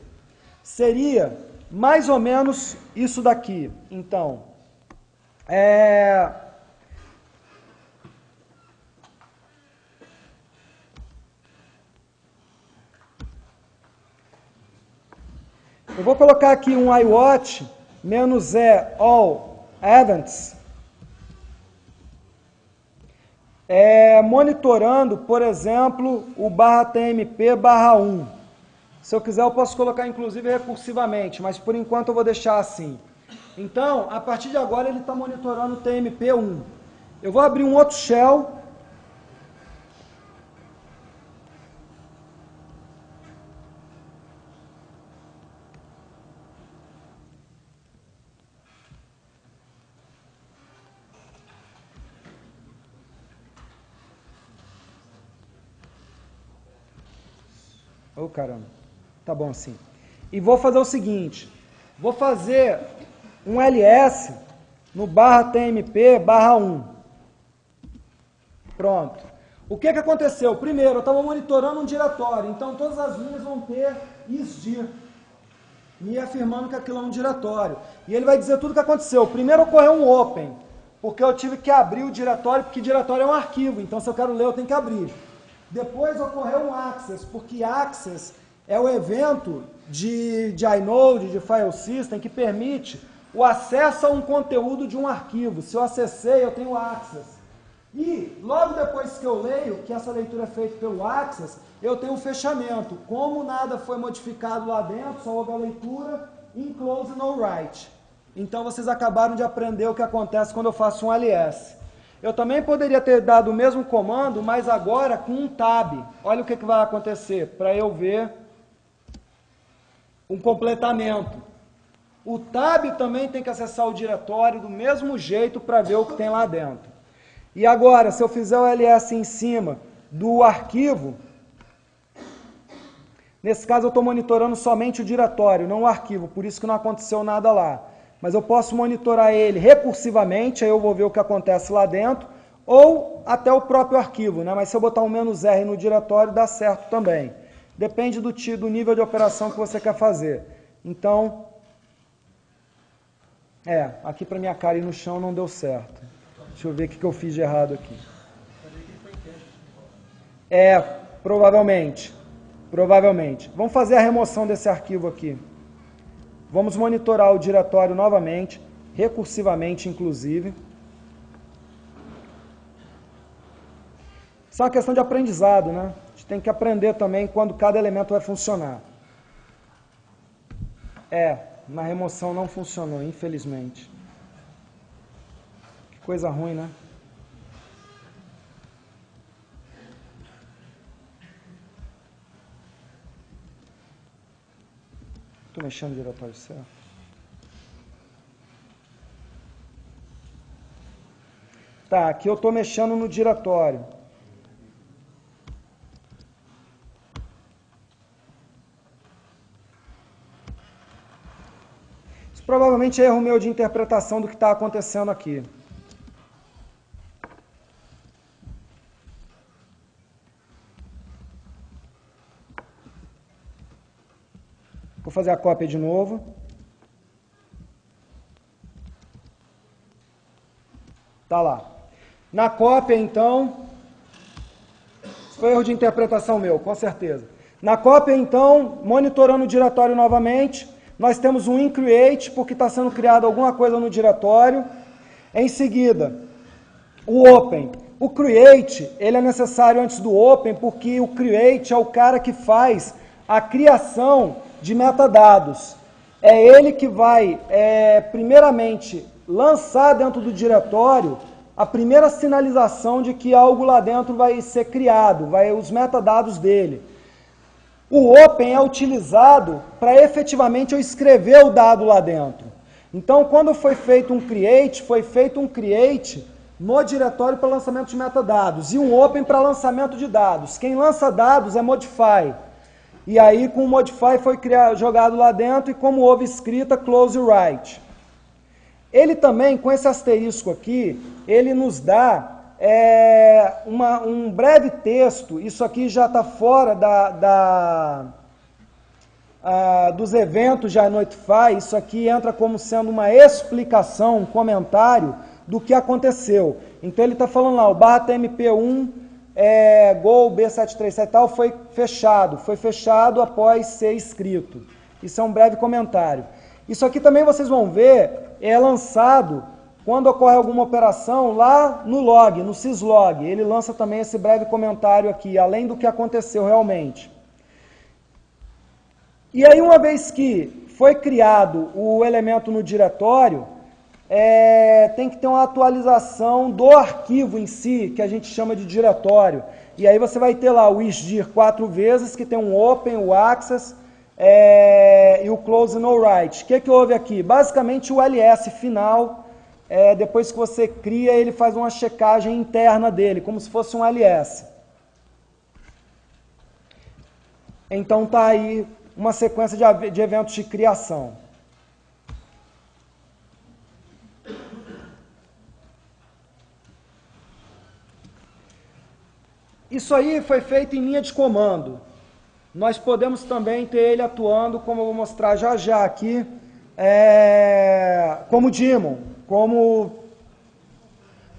Seria mais ou menos isso daqui. Então, eu vou colocar aqui um iWatch -E all events, monitorando, por exemplo, o /tmp/1. Se eu quiser, eu posso colocar, inclusive, recursivamente, mas por enquanto eu vou deixar assim. Então, a partir de agora, ele está monitorando o tmp1. Eu vou abrir um outro shell. Oh, caramba. Tá bom assim. E vou fazer o seguinte. Vou fazer um ls no /tmp/1. Pronto. O que aconteceu? Primeiro, eu estava monitorando um diretório. Então, todas as linhas vão ter isdir, me afirmando que aquilo é um diretório. E ele vai dizer tudo o que aconteceu. Primeiro ocorreu um open, porque eu tive que abrir o diretório, porque diretório é um arquivo. Então, se eu quero ler, eu tenho que abrir. Depois ocorreu um access, porque access é o evento de inode, de file system, que permite o acesso a um conteúdo de um arquivo. Se eu acessei, eu tenho access. E logo depois que eu leio, que essa leitura é feita pelo access, eu tenho um fechamento. Como nada foi modificado lá dentro, só houve a leitura, inclose no write. Então vocês acabaram de aprender o que acontece quando eu faço um ls. Eu também poderia ter dado o mesmo comando, mas agora com um tab. Olha o que vai acontecer, para eu ver um completamento. O tab também tem que acessar o diretório do mesmo jeito para ver o que tem lá dentro. E agora, se eu fizer o ls em cima do arquivo, nesse caso eu estou monitorando somente o diretório, não o arquivo, por isso que não aconteceu nada lá. Mas eu posso monitorar ele recursivamente, aí eu vou ver o que acontece lá dentro, ou até o próprio arquivo, né? Mas se eu botar um "-r" no diretório, dá certo também. Depende do nível de operação que você quer fazer. Então, aqui para minha cara ir no chão não deu certo. Deixa eu ver o que eu fiz de errado aqui. Provavelmente. Vamos fazer a remoção desse arquivo aqui. Vamos monitorar o diretório novamente, recursivamente, inclusive. Isso é uma questão de aprendizado, né? A gente tem que aprender também quando cada elemento vai funcionar. Na remoção não funcionou, infelizmente. Que coisa ruim, né? Estou mexendo no diretório certo. Tá, aqui eu estou mexendo no diretório. Isso provavelmente é erro meu de interpretação do que está acontecendo aqui. Vou fazer a cópia de novo. Tá lá. Na cópia, então, isso foi erro de interpretação meu, com certeza. Na cópia, então, monitorando o diretório novamente, nós temos um increate, porque está sendo criado alguma coisa no diretório. Em seguida, o open. O create, ele é necessário antes do open, porque o create é o cara que faz a criação de metadados. É ele que vai, primeiramente, lançar dentro do diretório a primeira sinalização de que algo lá dentro vai ser criado, os metadados dele. O open é utilizado para efetivamente eu escrever o dado lá dentro. Então, quando foi feito um create no diretório para lançamento de metadados e um open para lançamento de dados. Quem lança dados é modify. E aí, com o modify foi jogado lá dentro e como houve escrita, close write. Ele também, com esse asterisco aqui, ele nos dá um breve texto. Isso aqui já está fora dos eventos de iNotify. Isso aqui entra como sendo uma explicação, um comentário do que aconteceu. Então ele está falando lá, o /tmp1 Go B737 e tal foi fechado após ser escrito. Isso é um breve comentário. Isso aqui também vocês vão ver, é lançado quando ocorre alguma operação lá no log, no syslog. Ele lança também esse breve comentário aqui, além do que aconteceu realmente. E aí, uma vez que foi criado o elemento no diretório, tem que ter uma atualização do arquivo em si, que a gente chama de diretório. E aí você vai ter lá o isdir 4 vezes, que tem um open, o access e o close no write. O que houve aqui? Basicamente o ls final, depois que você cria, ele faz uma checagem interna dele, como se fosse um ls. Então tá aí uma sequência de eventos de criação. Isso aí foi feito em linha de comando. Nós podemos também ter ele atuando, como eu vou mostrar já já aqui, como daemon, como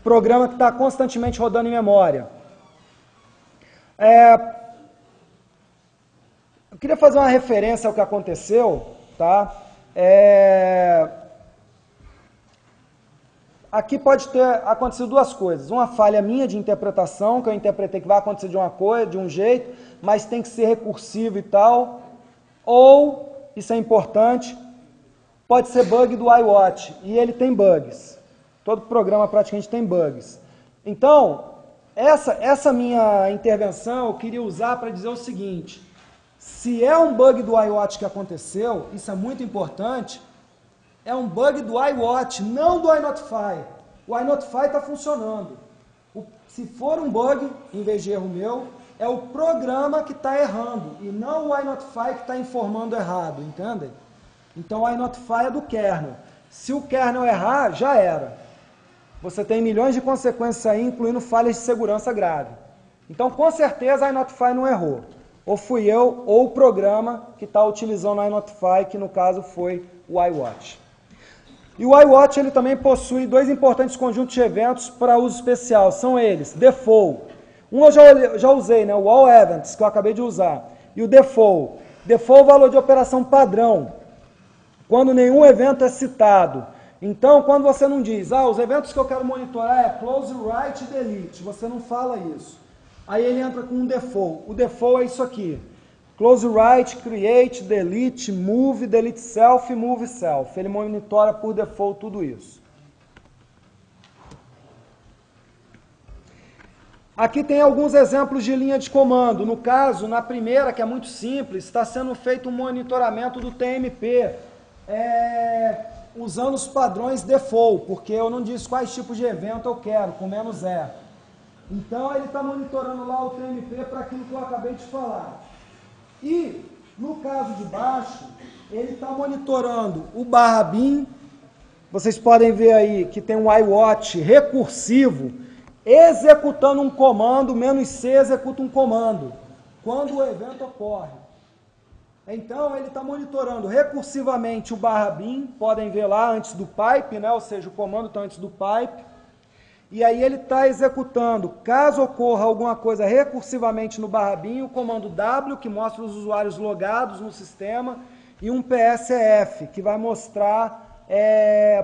programa que está constantemente rodando em memória. Eu queria fazer uma referência ao que aconteceu, tá? Aqui pode ter acontecido duas coisas. Uma falha minha de interpretação, que eu interpretei que vai acontecer de uma coisa, de um jeito, mas tem que ser recursivo e tal. Ou, isso é importante, pode ser bug do iWatch. E ele tem bugs. Todo programa praticamente tem bugs. Então, essa minha intervenção eu queria usar para dizer o seguinte. Se é um bug do iWatch que aconteceu, isso é muito importante, é um bug do iWatch, não do iNotify. O iNotify está funcionando. Se for um bug, em vez de erro meu, é o programa que está errando, e não o iNotify que está informando errado, entendem? Então o iNotify é do kernel. Se o kernel errar, já era. Você tem milhões de consequências aí, incluindo falhas de segurança grave. Então, com certeza, a iNotify não errou. Ou fui eu, ou o programa que está utilizando o iNotify, que no caso foi o iWatch. E o iWatch ele também possui dois importantes conjuntos de eventos para uso especial. São eles, default. Um eu já usei, né? O all events, que eu acabei de usar. E o default. Default é o valor de operação padrão, quando nenhum evento é citado. Então, quando você não diz, os eventos que eu quero monitorar é close, write e delete, você não fala isso. Aí ele entra com um default. O default é isso aqui. Close write, create, delete, move, delete self, move self. Ele monitora por default tudo isso. Aqui tem alguns exemplos de linha de comando. No caso, na primeira, que é muito simples, está sendo feito um monitoramento do TMP, usando os padrões default, porque eu não disse quais tipos de evento eu quero, com menos "-e". Então, ele está monitorando lá o TMP para aquilo que eu acabei de falar. E, no caso de baixo, ele está monitorando o /bin. Vocês podem ver aí que tem um iWatch recursivo, executando um comando, "-c" executa um comando, quando o evento ocorre. Então, ele está monitorando recursivamente o /bin, podem ver lá antes do pipe, né? Ou seja, o comando está antes do pipe. E aí ele está executando, caso ocorra alguma coisa recursivamente no /bin, o comando W, que mostra os usuários logados no sistema, e um PSEF, que vai mostrar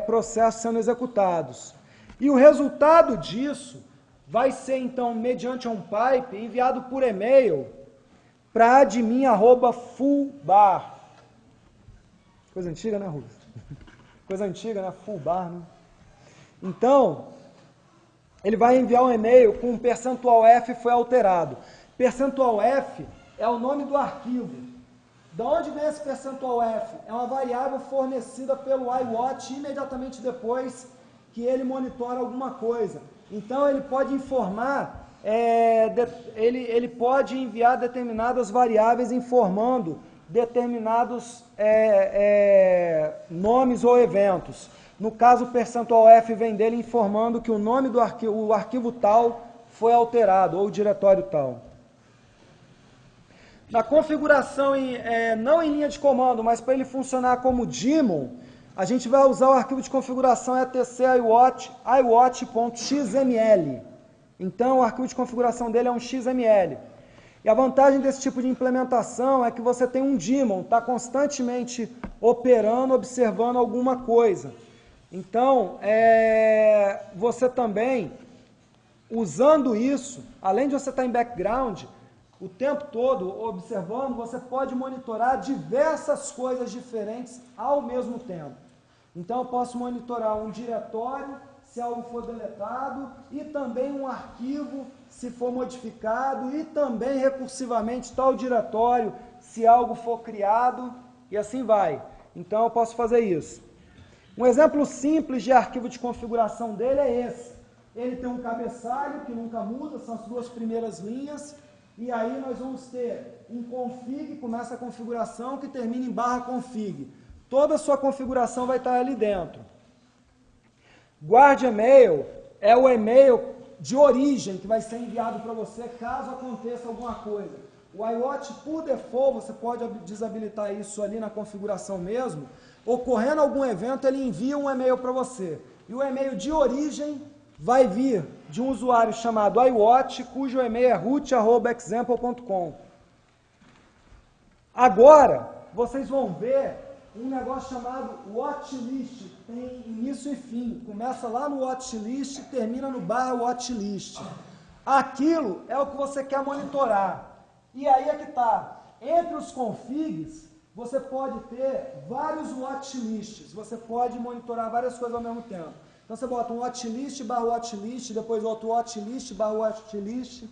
processos sendo executados. E o resultado disso vai ser, então, mediante um pipe, enviado por e-mail para admin@fullbar. Coisa antiga, né, Rubens? Coisa antiga, né? Fullbar, né? Então, ele vai enviar um e-mail com percentual F foi alterado. Percentual F é o nome do arquivo. De onde vem esse percentual F? É uma variável fornecida pelo iWatch imediatamente depois que ele monitora alguma coisa. Então, ele pode informar, ele pode enviar determinadas variáveis informando determinados nomes ou eventos. No caso, o percentual F vem dele informando que o nome do arquivo, o arquivo tal, foi alterado, ou o diretório tal. Na configuração, não em linha de comando, mas para ele funcionar como daemon, a gente vai usar o arquivo de configuração etc iwatch.xml. Então, o arquivo de configuração dele é um XML. E a vantagem desse tipo de implementação é que você tem um daemon, está constantemente operando, observando alguma coisa. Então, você também, usando isso, além de você estar em background, o tempo todo observando, você pode monitorar diversas coisas diferentes ao mesmo tempo. Então, eu posso monitorar um diretório, se algo for deletado, e também um arquivo, se for modificado, e também recursivamente tal diretório, se algo for criado, e assim vai. Então, eu posso fazer isso. Um exemplo simples de arquivo de configuração dele é esse. Ele tem um cabeçalho que nunca muda, são as duas primeiras linhas, e aí nós vamos ter um config, começa a configuração, que termina em /config. Toda a sua configuração vai estar ali dentro. Guard email é o e-mail de origem que vai ser enviado para você caso aconteça alguma coisa. O iWatch, por default, você pode desabilitar isso ali na configuração mesmo. Ocorrendo algum evento, ele envia um e-mail para você. E o e-mail de origem vai vir de um usuário chamado iWatch, cujo e-mail é root@example.com. Agora, vocês vão ver um negócio chamado watchlist. Tem início e fim. Começa lá no watchlist e termina no /watchlist. Aquilo é o que você quer monitorar. E aí é que está. Entre os configs, você pode ter vários watchlists. Você pode monitorar várias coisas ao mesmo tempo. Então você bota um watchlist /watchlist, depois outro watchlist /watchlist,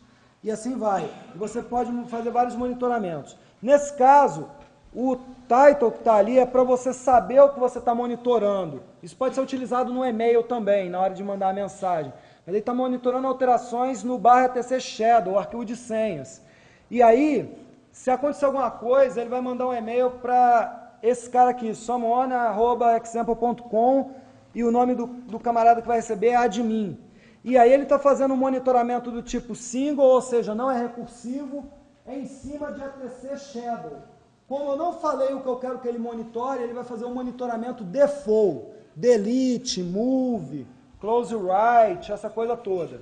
e assim vai. E você pode fazer vários monitoramentos. Nesse caso, o title que está ali é para você saber o que você está monitorando. Isso pode ser utilizado no e-mail também, na hora de mandar a mensagem. Ele está monitorando alterações no /etc shadow, o arquivo de senhas. E aí, se acontecer alguma coisa, ele vai mandar um e-mail para esse cara aqui, someone@example.com, e o nome do camarada que vai receber é admin. E aí ele está fazendo um monitoramento do tipo single, ou seja, não é recursivo, em cima de etc shadow. Como eu não falei o que eu quero que ele monitore, ele vai fazer um monitoramento default, delete, move, close write, essa coisa toda.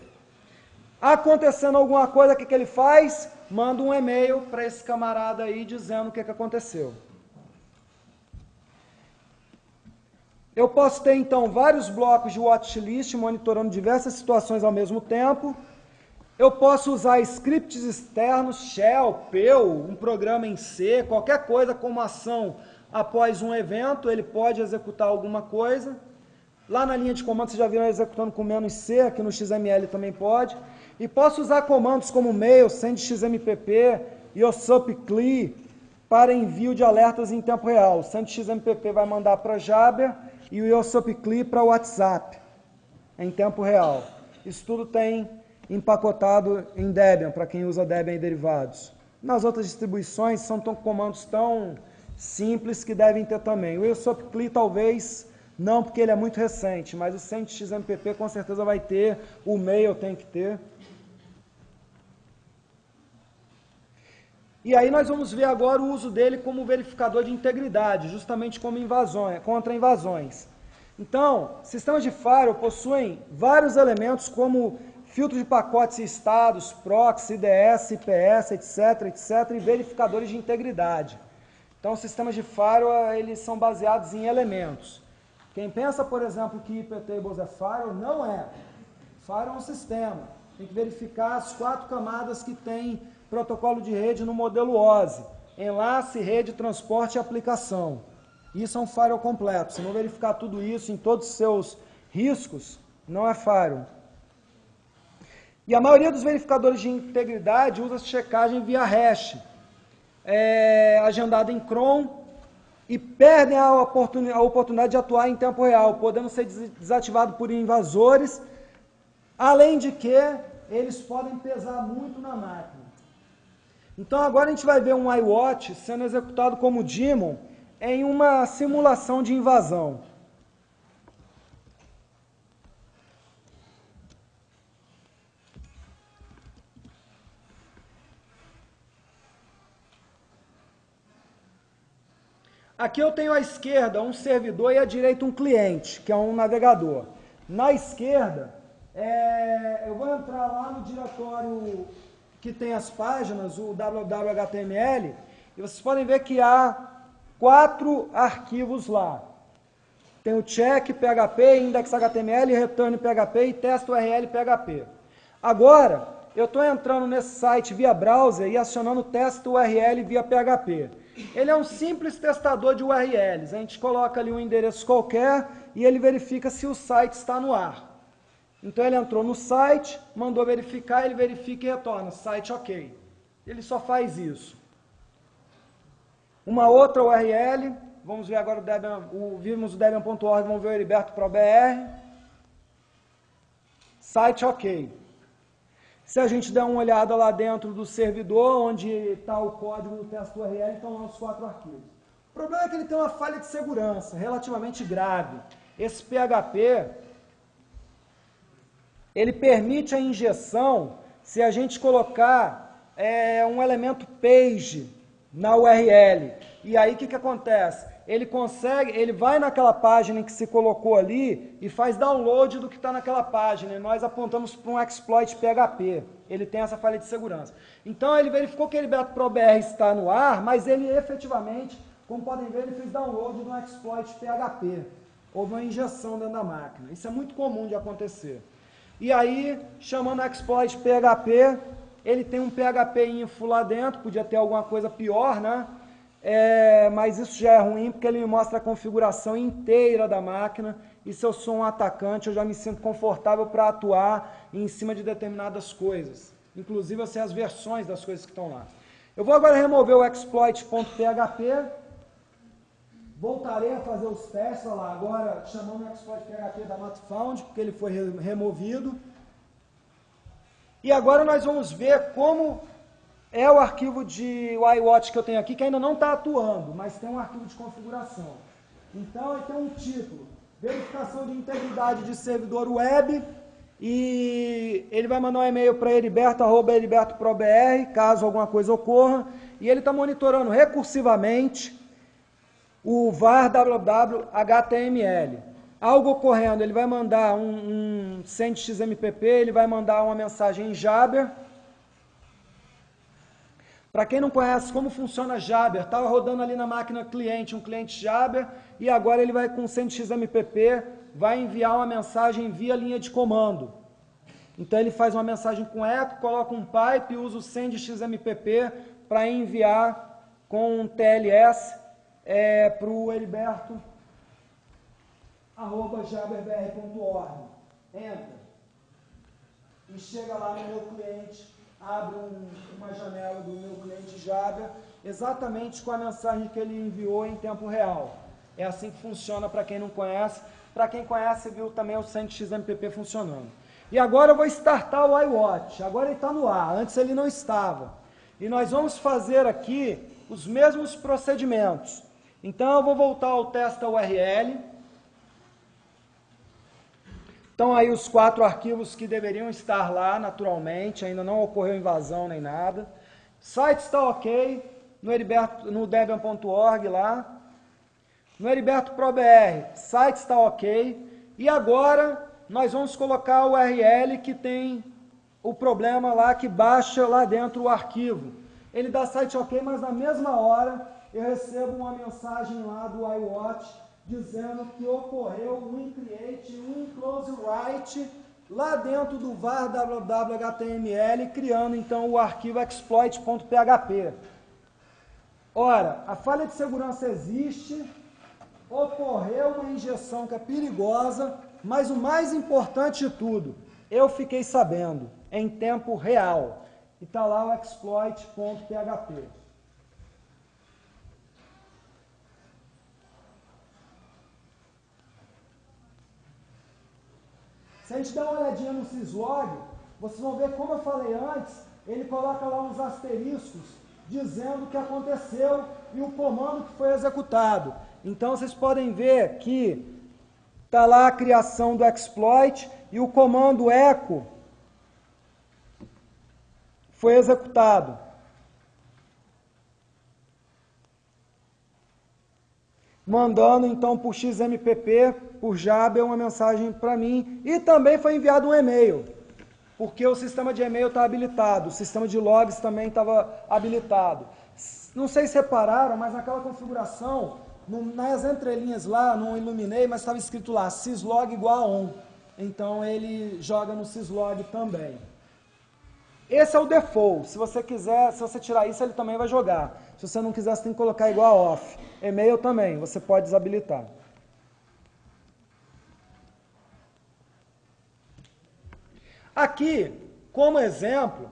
Acontecendo alguma coisa, o que ele faz? Manda um e-mail para esse camarada aí dizendo o que aconteceu. Eu posso ter, então, vários blocos de watchlist monitorando diversas situações ao mesmo tempo. Eu posso usar scripts externos, shell, perl, um programa em C, qualquer coisa como ação após um evento, ele pode executar alguma coisa. Lá na linha de comando, vocês já viram executando com "-c", aqui no XML também pode. E posso usar comandos como mail, send-xmpp e osupcli para envio de alertas em tempo real. O send-xmpp vai mandar para Jabber e o osupcli para o WhatsApp em tempo real. Isso tudo tem empacotado em Debian, para quem usa Debian e derivados. Nas outras distribuições, são comandos tão simples que devem ter também. O osupcli talvez não, porque ele é muito recente, mas o send-xmpp com certeza vai ter, o mail tem que ter. E aí nós vamos ver agora o uso dele como verificador de integridade, justamente como contra invasões. Então, sistemas de firewall possuem vários elementos como filtro de pacotes e estados, proxy, IDS, IPS, etc., e verificadores de integridade. Então, os sistemas de firewall, eles são baseados em elementos. Quem pensa, por exemplo, que iptables é firewall, não é. Firewall é um sistema. Tem que verificar as 4 camadas que tem protocolo de rede no modelo OSI. Enlace, rede, transporte e aplicação. Isso é um firewall completo. Se não verificar tudo isso em todos os seus riscos, não é firewall. E a maioria dos verificadores de integridade usa checagem via hash, agendada em cron, e perdem a oportunidade de atuar em tempo real, podendo ser desativado por invasores, além de que eles podem pesar muito na máquina. Então agora a gente vai ver um iWatch sendo executado como daemon em uma simulação de invasão. Aqui eu tenho à esquerda um servidor e à direita um cliente, que é um navegador. Na esquerda, eu vou entrar lá no diretório que tem as páginas, o www.html, e vocês podem ver que há 4 arquivos lá. Tem o check PHP, index.html, return PHP e test URL PHP. Agora, eu estou entrando nesse site via browser e acionando o test URL via PHP. Ele é um simples testador de URLs. A gente coloca ali um endereço qualquer e ele verifica se o site está no ar. Então ele entrou no site, mandou verificar, ele verifica e retorna, site ok. Ele só faz isso. Uma outra URL, vamos ver agora vimos o debian.org, vamos ver o Heriberto Pro BR. Site ok. Se a gente der uma olhada lá dentro do servidor, onde está o código do teste URL, estão lá os 4 arquivos. O problema é que ele tem uma falha de segurança relativamente grave. Esse PHP, ele permite a injeção se a gente colocar um elemento page na URL. E aí o que acontece? Ele vai naquela página que se colocou ali e faz download do que está naquela página. E nós apontamos para um exploit PHP. Ele tem essa falha de segurança. Então ele verificou que o Heriberto Pro BR está no ar, mas ele efetivamente, como podem ver, ele fez download de um exploit PHP. Houve uma injeção dentro da máquina. Isso é muito comum de acontecer. E aí, chamando o exploit PHP, ele tem um PHP info lá dentro, podia ter alguma coisa pior, né? Mas isso já é ruim porque ele me mostra a configuração inteira da máquina e se eu sou um atacante eu já me sinto confortável para atuar em cima de determinadas coisas, inclusive eu sei as versões das coisas que estão lá. Eu vou agora remover o exploit.php, voltarei a fazer os testes, olha lá, agora chamando o exploit.php da not found, porque ele foi removido. E agora nós vamos ver como é o arquivo de iWatch que eu tenho aqui, que ainda não está atuando, mas tem um arquivo de configuração. Então, ele tem um título, verificação de integridade de servidor web, e ele vai mandar um e-mail para heriberto@heribertoprobr, caso alguma coisa ocorra, e ele está monitorando recursivamente o var www.html. Algo ocorrendo, ele vai mandar um send xmpp, ele vai mandar uma mensagem em Jabber. Para quem não conhece como funciona Jabber, estava rodando ali na máquina cliente, um cliente Jabber, e agora ele vai com o send xmpp, vai enviar uma mensagem via linha de comando. Então ele faz uma mensagem com eco, coloca um pipe e usa o send xmpp para enviar com um TLS para o heriberto@jabberbr.org. Entra. E chega lá no meu cliente, abre uma janela do meu cliente Jabber, exatamente com a mensagem que ele enviou em tempo real. É assim que funciona para quem não conhece. Para quem conhece, viu também o send xmpp funcionando. E agora eu vou startar o iWatch. Agora ele está no ar, antes ele não estava. E nós vamos fazer aqui os mesmos procedimentos. Então eu vou voltar ao testa URL. Então aí os 4 arquivos que deveriam estar lá naturalmente, ainda não ocorreu invasão nem nada. Site está ok, no debian.org lá. No Heriberto Pro BR, site está ok. E agora nós vamos colocar o URL que tem o problema lá, que baixa lá dentro o arquivo. Ele dá site ok, mas na mesma hora eu recebo uma mensagem lá do iWatch dizendo que ocorreu um increate e um close write lá dentro do var www.html, criando então o arquivo exploit.php. Ora, a falha de segurança existe, ocorreu uma injeção que é perigosa, mas o mais importante de tudo, eu fiquei sabendo em tempo real. E está lá o exploit.php. Se a gente der uma olhadinha no syslog, vocês vão ver, como eu falei antes, ele coloca lá uns asteriscos dizendo o que aconteceu e o comando que foi executado. Então vocês podem ver que está lá a criação do exploit e o comando echo foi executado. Mandando então por XMPP, por Jabber, uma mensagem para mim. E também foi enviado um e-mail, porque o sistema de e-mail está habilitado, o sistema de logs também estava habilitado. Não sei se repararam, mas naquela configuração, nas entrelinhas lá, não iluminei, mas estava escrito lá, syslog igual a on. Então ele joga no syslog também. Esse é o default. Se você quiser, se você tirar isso, ele também vai jogar. Se você não quiser, você tem que colocar igual a off. E-mail também, você pode desabilitar. Aqui, como exemplo,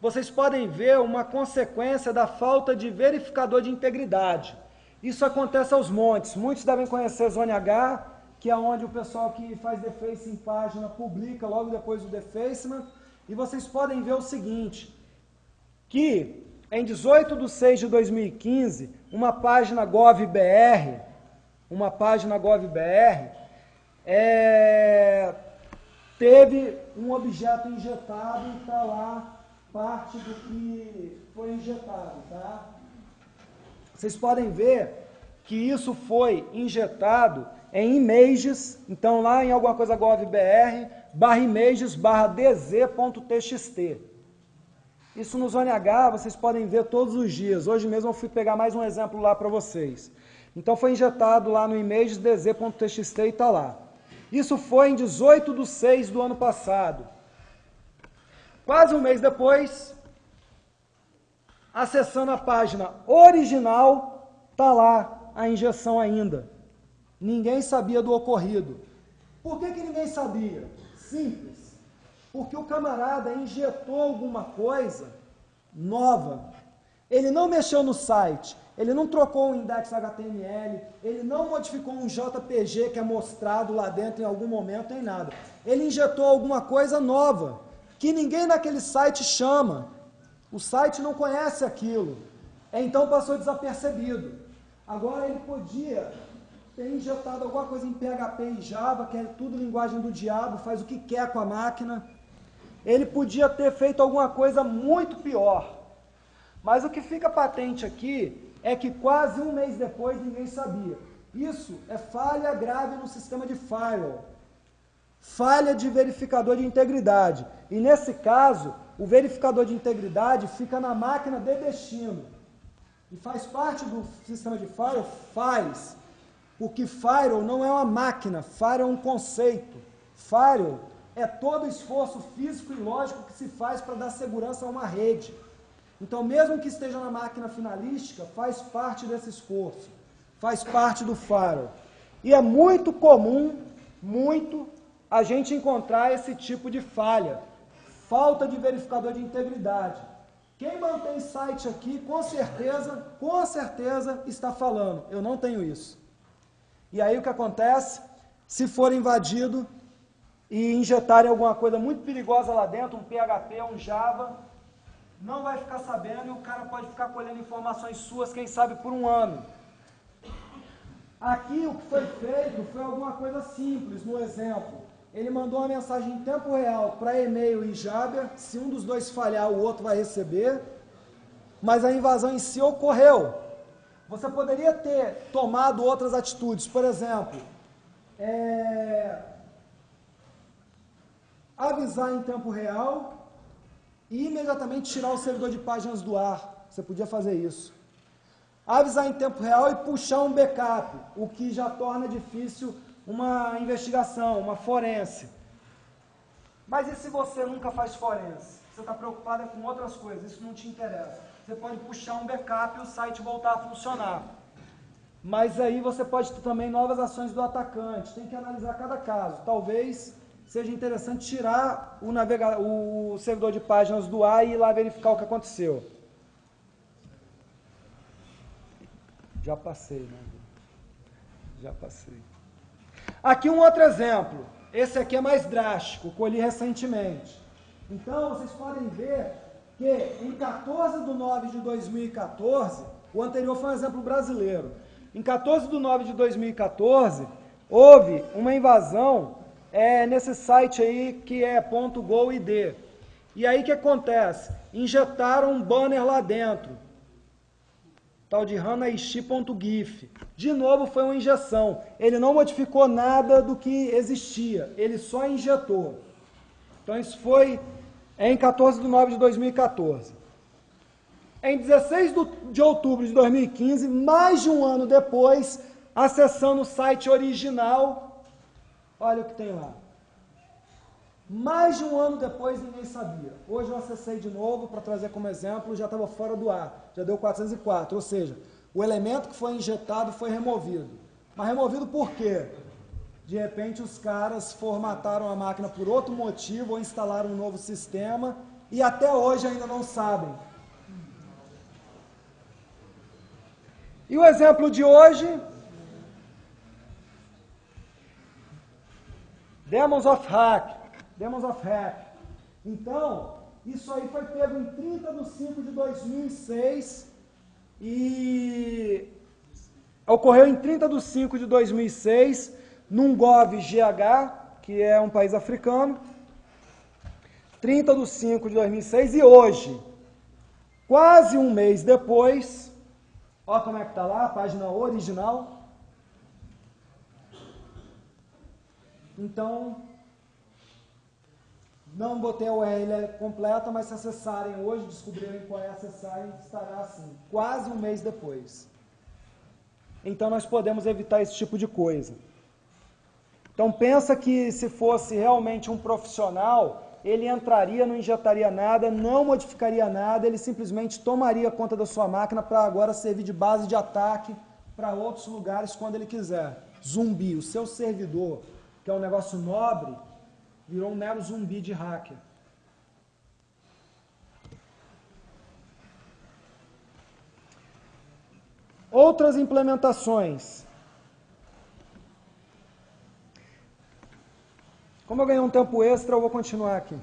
vocês podem ver uma consequência da falta de verificador de integridade. Isso acontece aos montes. Muitos devem conhecer Zone H, que é onde o pessoal que faz deface em página publica logo depois do defacement. E vocês podem ver o seguinte, que em 18/6/2015, uma página GovBR, teve um objeto injetado e está lá parte do que foi injetado, tá? Vocês podem ver que isso foi injetado em images, então lá em alguma coisa GovBR, /images/dz.txt. Isso no Zone H vocês podem ver todos os dias. Hoje mesmo eu fui pegar mais um exemplo lá para vocês. Então foi injetado lá no images/dz.txt e está lá. Isso foi em 18/6 do ano passado. Quase um mês depois, acessando a página original, está lá a injeção ainda. Ninguém sabia do ocorrido. Por que ninguém sabia? Simples. Porque o camarada injetou alguma coisa nova. Ele não mexeu no site, ele não trocou o index HTML, ele não modificou um JPG que é mostrado lá dentro em algum momento, nem nada. Ele injetou alguma coisa nova, que ninguém naquele site chama. O site não conhece aquilo. Então passou desapercebido. Agora ele podia ter injetado alguma coisa em PHP e Java, que é tudo linguagem do diabo, faz o que quer com a máquina. Ele podia ter feito alguma coisa muito pior. Mas o que fica patente aqui é que quase um mês depois ninguém sabia. Isso é falha grave no sistema de firewall. Falha de verificador de integridade. E nesse caso, o verificador de integridade fica na máquina de destino. E faz parte do sistema de firewall? Faz. Porque firewall não é uma máquina, firewall é um conceito. Firewall é todo o esforço físico e lógico que se faz para dar segurança a uma rede. Então, mesmo que esteja na máquina finalística, faz parte desse esforço, faz parte do firewall. E é muito comum, a gente encontrar esse tipo de falha, falta de verificador de integridade. Quem mantém site aqui, com certeza está falando, eu não tenho isso. E aí o que acontece? Se for invadido e injetarem alguma coisa muito perigosa lá dentro, um PHP, um Java, não vai ficar sabendo e o cara pode ficar colhendo informações suas, quem sabe por um ano. Aqui o que foi feito foi alguma coisa simples, no exemplo. Ele mandou uma mensagem em tempo real para e-mail e Jabber, se um dos dois falhar, o outro vai receber, mas a invasão em si ocorreu. Você poderia ter tomado outras atitudes, por exemplo, avisar em tempo real e imediatamente tirar o servidor de páginas do ar. Você podia fazer isso. avisar em tempo real e puxar um backup, o que já torna difícil uma investigação, uma forense. Mas e se você nunca faz forense? Você está preocupado com outras coisas, isso não te interessa. Você pode puxar um backup e o site voltar a funcionar. Mas aí você pode ter também novas ações do atacante, tem que analisar cada caso. Talvez seja interessante tirar o servidor de páginas do ar e ir lá verificar o que aconteceu. Já passei, né? Já passei. Aqui um outro exemplo. Esse aqui é mais drástico, colhi recentemente. Então, vocês podem ver que em 14/9/2014, o anterior foi um exemplo brasileiro. Em 14/9/2014, houve uma invasão nesse site aí que é .go.id. E aí o que acontece? Injetaram um banner lá dentro, tal de hanaishi.gif. De novo foi uma injeção. Ele não modificou nada do que existia, ele só injetou. Então isso foi em 14/9/2014. Em 16 de outubro de 2015, mais de um ano depois, acessando o site original, olha o que tem lá. Mais de um ano depois, ninguém sabia. Hoje eu acessei de novo para trazer como exemplo, já estava fora do ar, já deu 404, ou seja, o elemento que foi injetado foi removido. Mas removido por quê? De repente os caras formataram a máquina por outro motivo ou instalaram um novo sistema e até hoje ainda não sabem. E o exemplo de hoje, Demons of Hack. Então, isso aí foi pego em 30/5/2006 e ocorreu em 30/5/2006 num GOV-GH, que é um país africano, 30/5/2006 e hoje, quase um mês depois, olha como é que está lá, a página original. Então, não botei a URL completa, mas se acessarem hoje, descobrirem qual é acessarem, estará assim, quase um mês depois. Então nós podemos evitar esse tipo de coisa. Então pensa que se fosse realmente um profissional, ele entraria, não injetaria nada, não modificaria nada, ele simplesmente tomaria conta da sua máquina para agora servir de base de ataque para outros lugares quando ele quiser. Zumbi, o seu servidor, que é um negócio nobre, virou um mero zumbi de hacker. Outras implementações. Como eu ganhei um tempo extra, eu vou continuar aqui.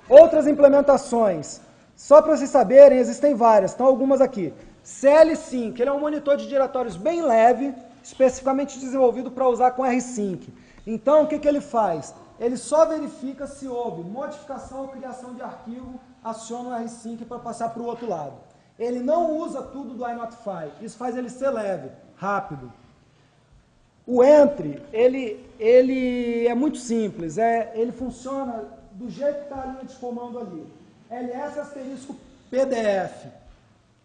Outras implementações. Só para vocês saberem, existem várias, estão algumas aqui. CL-Sync, ele é um monitor de diretórios bem leve, especificamente desenvolvido para usar com R-Sync. Então, o que ele faz? Ele só verifica se houve modificação ou criação de arquivo, aciona o R-Sync para passar para o outro lado. Ele não usa tudo do iNotify, isso faz ele ser leve, rápido. O Entry, ele é muito simples, ele funciona do jeito que está a linha de comando ali. ls*PDF,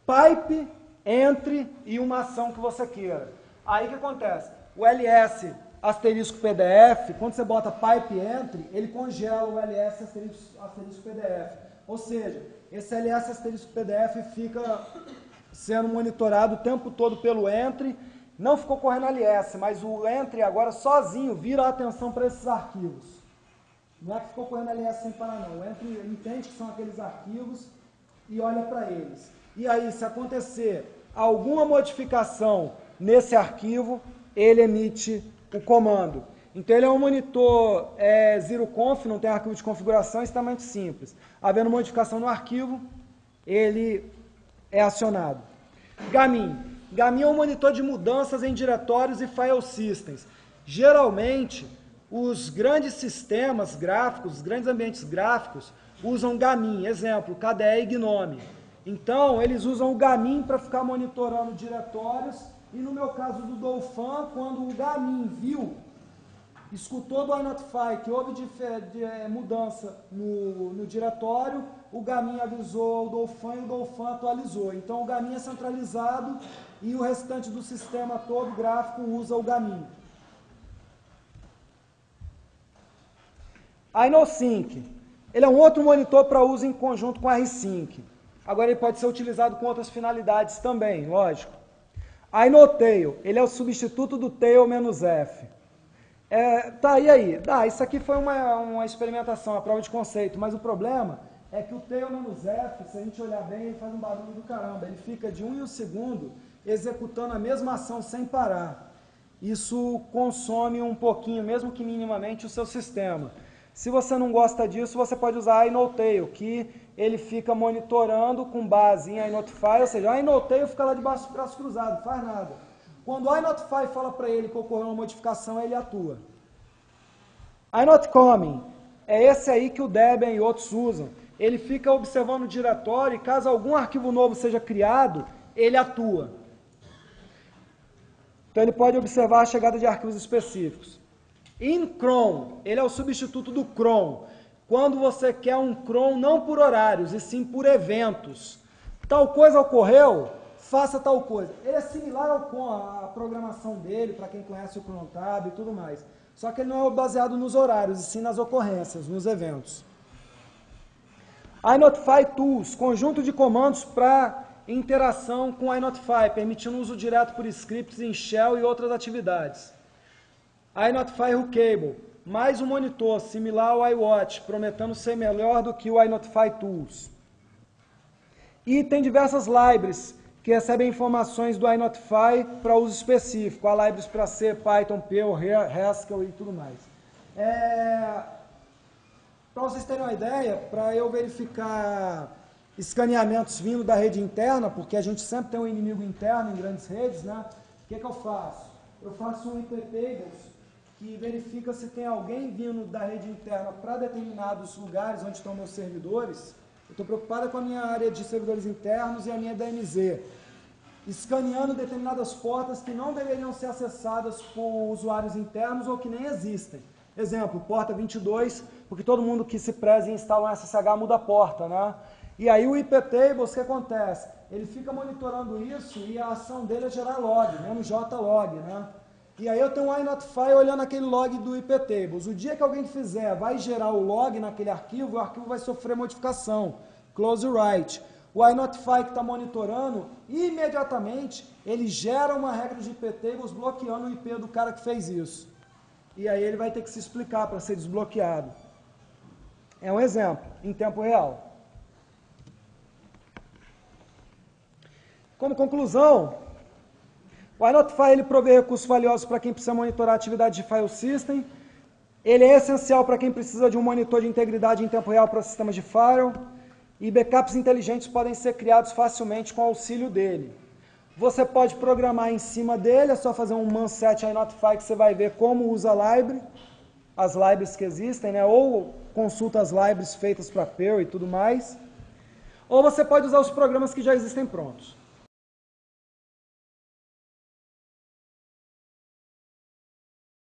pipe, entry e uma ação que você queira. Aí o que acontece? O ls*PDF, quando você bota pipe entry, ele congela o ls*PDF. Ou seja, esse ls*PDF fica sendo monitorado o tempo todo pelo entry. Não ficou correndo ls, mas o entry agora sozinho vira a atenção para esses arquivos. Não é que ficou correndo ls sem parar não. O entry entende que são aqueles arquivos e olha para eles. E aí, se acontecer alguma modificação nesse arquivo, ele emite o comando. Então ele é um monitor ZeroConf, não tem arquivo de configuração, é extremamente simples. Havendo modificação no arquivo, ele é acionado. Gamin. Gamin é um monitor de mudanças em diretórios e file systems. Geralmente, os grandes sistemas gráficos, os grandes ambientes gráficos, usam Gamin. Exemplo, KDE e Gnome. Então, eles usam o Gamin para ficar monitorando diretórios. E no meu caso do Dolphin, quando o Gamin viu escutou do iNotify que houve mudança no diretório, o Gamin avisou o Dolphin e o Dolphin atualizou. Então o Gamin é centralizado e o restante do sistema todo gráfico usa o Gamin. iNoSync, ele é um outro monitor para uso em conjunto com rsync. Agora ele pode ser utilizado com outras finalidades também, lógico. iNotail, ele é o substituto do tail-f. E aí? Isso aqui foi uma experimentação, uma prova de conceito, mas o problema é que o tail-f, se a gente olhar bem, ele faz um barulho do caramba. Ele fica de 1 em 1 segundo executando a mesma ação sem parar. Isso consome um pouquinho, mesmo que minimamente, o seu sistema. Se você não gosta disso, você pode usar iNotail, que ele fica monitorando com base em iNotify, ou seja, o iNotail fica lá debaixo do braço cruzado, não faz nada. Quando o iNotify fala para ele que ocorreu uma modificação, ele atua. iNotComing é esse aí que o Debian e outros usam. Ele fica observando o diretório e caso algum arquivo novo seja criado, ele atua. Então ele pode observar a chegada de arquivos específicos. InCron, ele é o substituto do cron. Quando você quer um cron não por horários, e sim por eventos. Tal coisa ocorreu, faça tal coisa. Ele é similar ao cron, a programação dele, para quem conhece o crontab e tudo mais. Só que ele não é baseado nos horários, e sim nas ocorrências, nos eventos. iNotify Tools, conjunto de comandos para interação com o iNotify, permitindo uso direto por scripts em shell e outras atividades. iNotify Hookable, mais um monitor similar ao iWatch, prometendo ser melhor do que o iNotify Tools. E tem diversas libraries que recebem informações do iNotify para uso específico. Há libraries para C, Python, Perl, Haskell e tudo mais. Para vocês terem uma ideia, para eu verificar escaneamentos vindo da rede interna, porque a gente sempre tem um inimigo interno em grandes redes, né? O que eu faço? Eu faço um iptables que verifica se tem alguém vindo da rede interna para determinados lugares onde estão meus servidores. Eu estou preocupado com a minha área de servidores internos e a minha DMZ, escaneando determinadas portas que não deveriam ser acessadas por usuários internos ou que nem existem. Exemplo, porta 22, porque todo mundo que se preze e instala um SSH muda a porta, né? E aí o iptables, o que acontece? Ele fica monitorando isso e a ação dele é gerar log, menos JLog, né? E aí eu tenho um iNotify olhando aquele log do iptables. O dia que alguém fizer, vai gerar o log naquele arquivo, o arquivo vai sofrer modificação, close write. O iNotify que está monitorando, imediatamente ele gera uma regra de iptables bloqueando o IP do cara que fez isso. E aí ele vai ter que se explicar para ser desbloqueado. É um exemplo, em tempo real. Como conclusão, o iNotify ele provê recursos valiosos para quem precisa monitorar a atividade de file system. Ele é essencial para quem precisa de um monitor de integridade em tempo real para sistemas de file. E backups inteligentes podem ser criados facilmente com o auxílio dele. Você pode programar em cima dele, é só fazer um manset iNotify que você vai ver como usa a library, as libraries que existem, né? Ou consulta as libraries feitas para Perl e tudo mais. Ou você pode usar os programas que já existem prontos.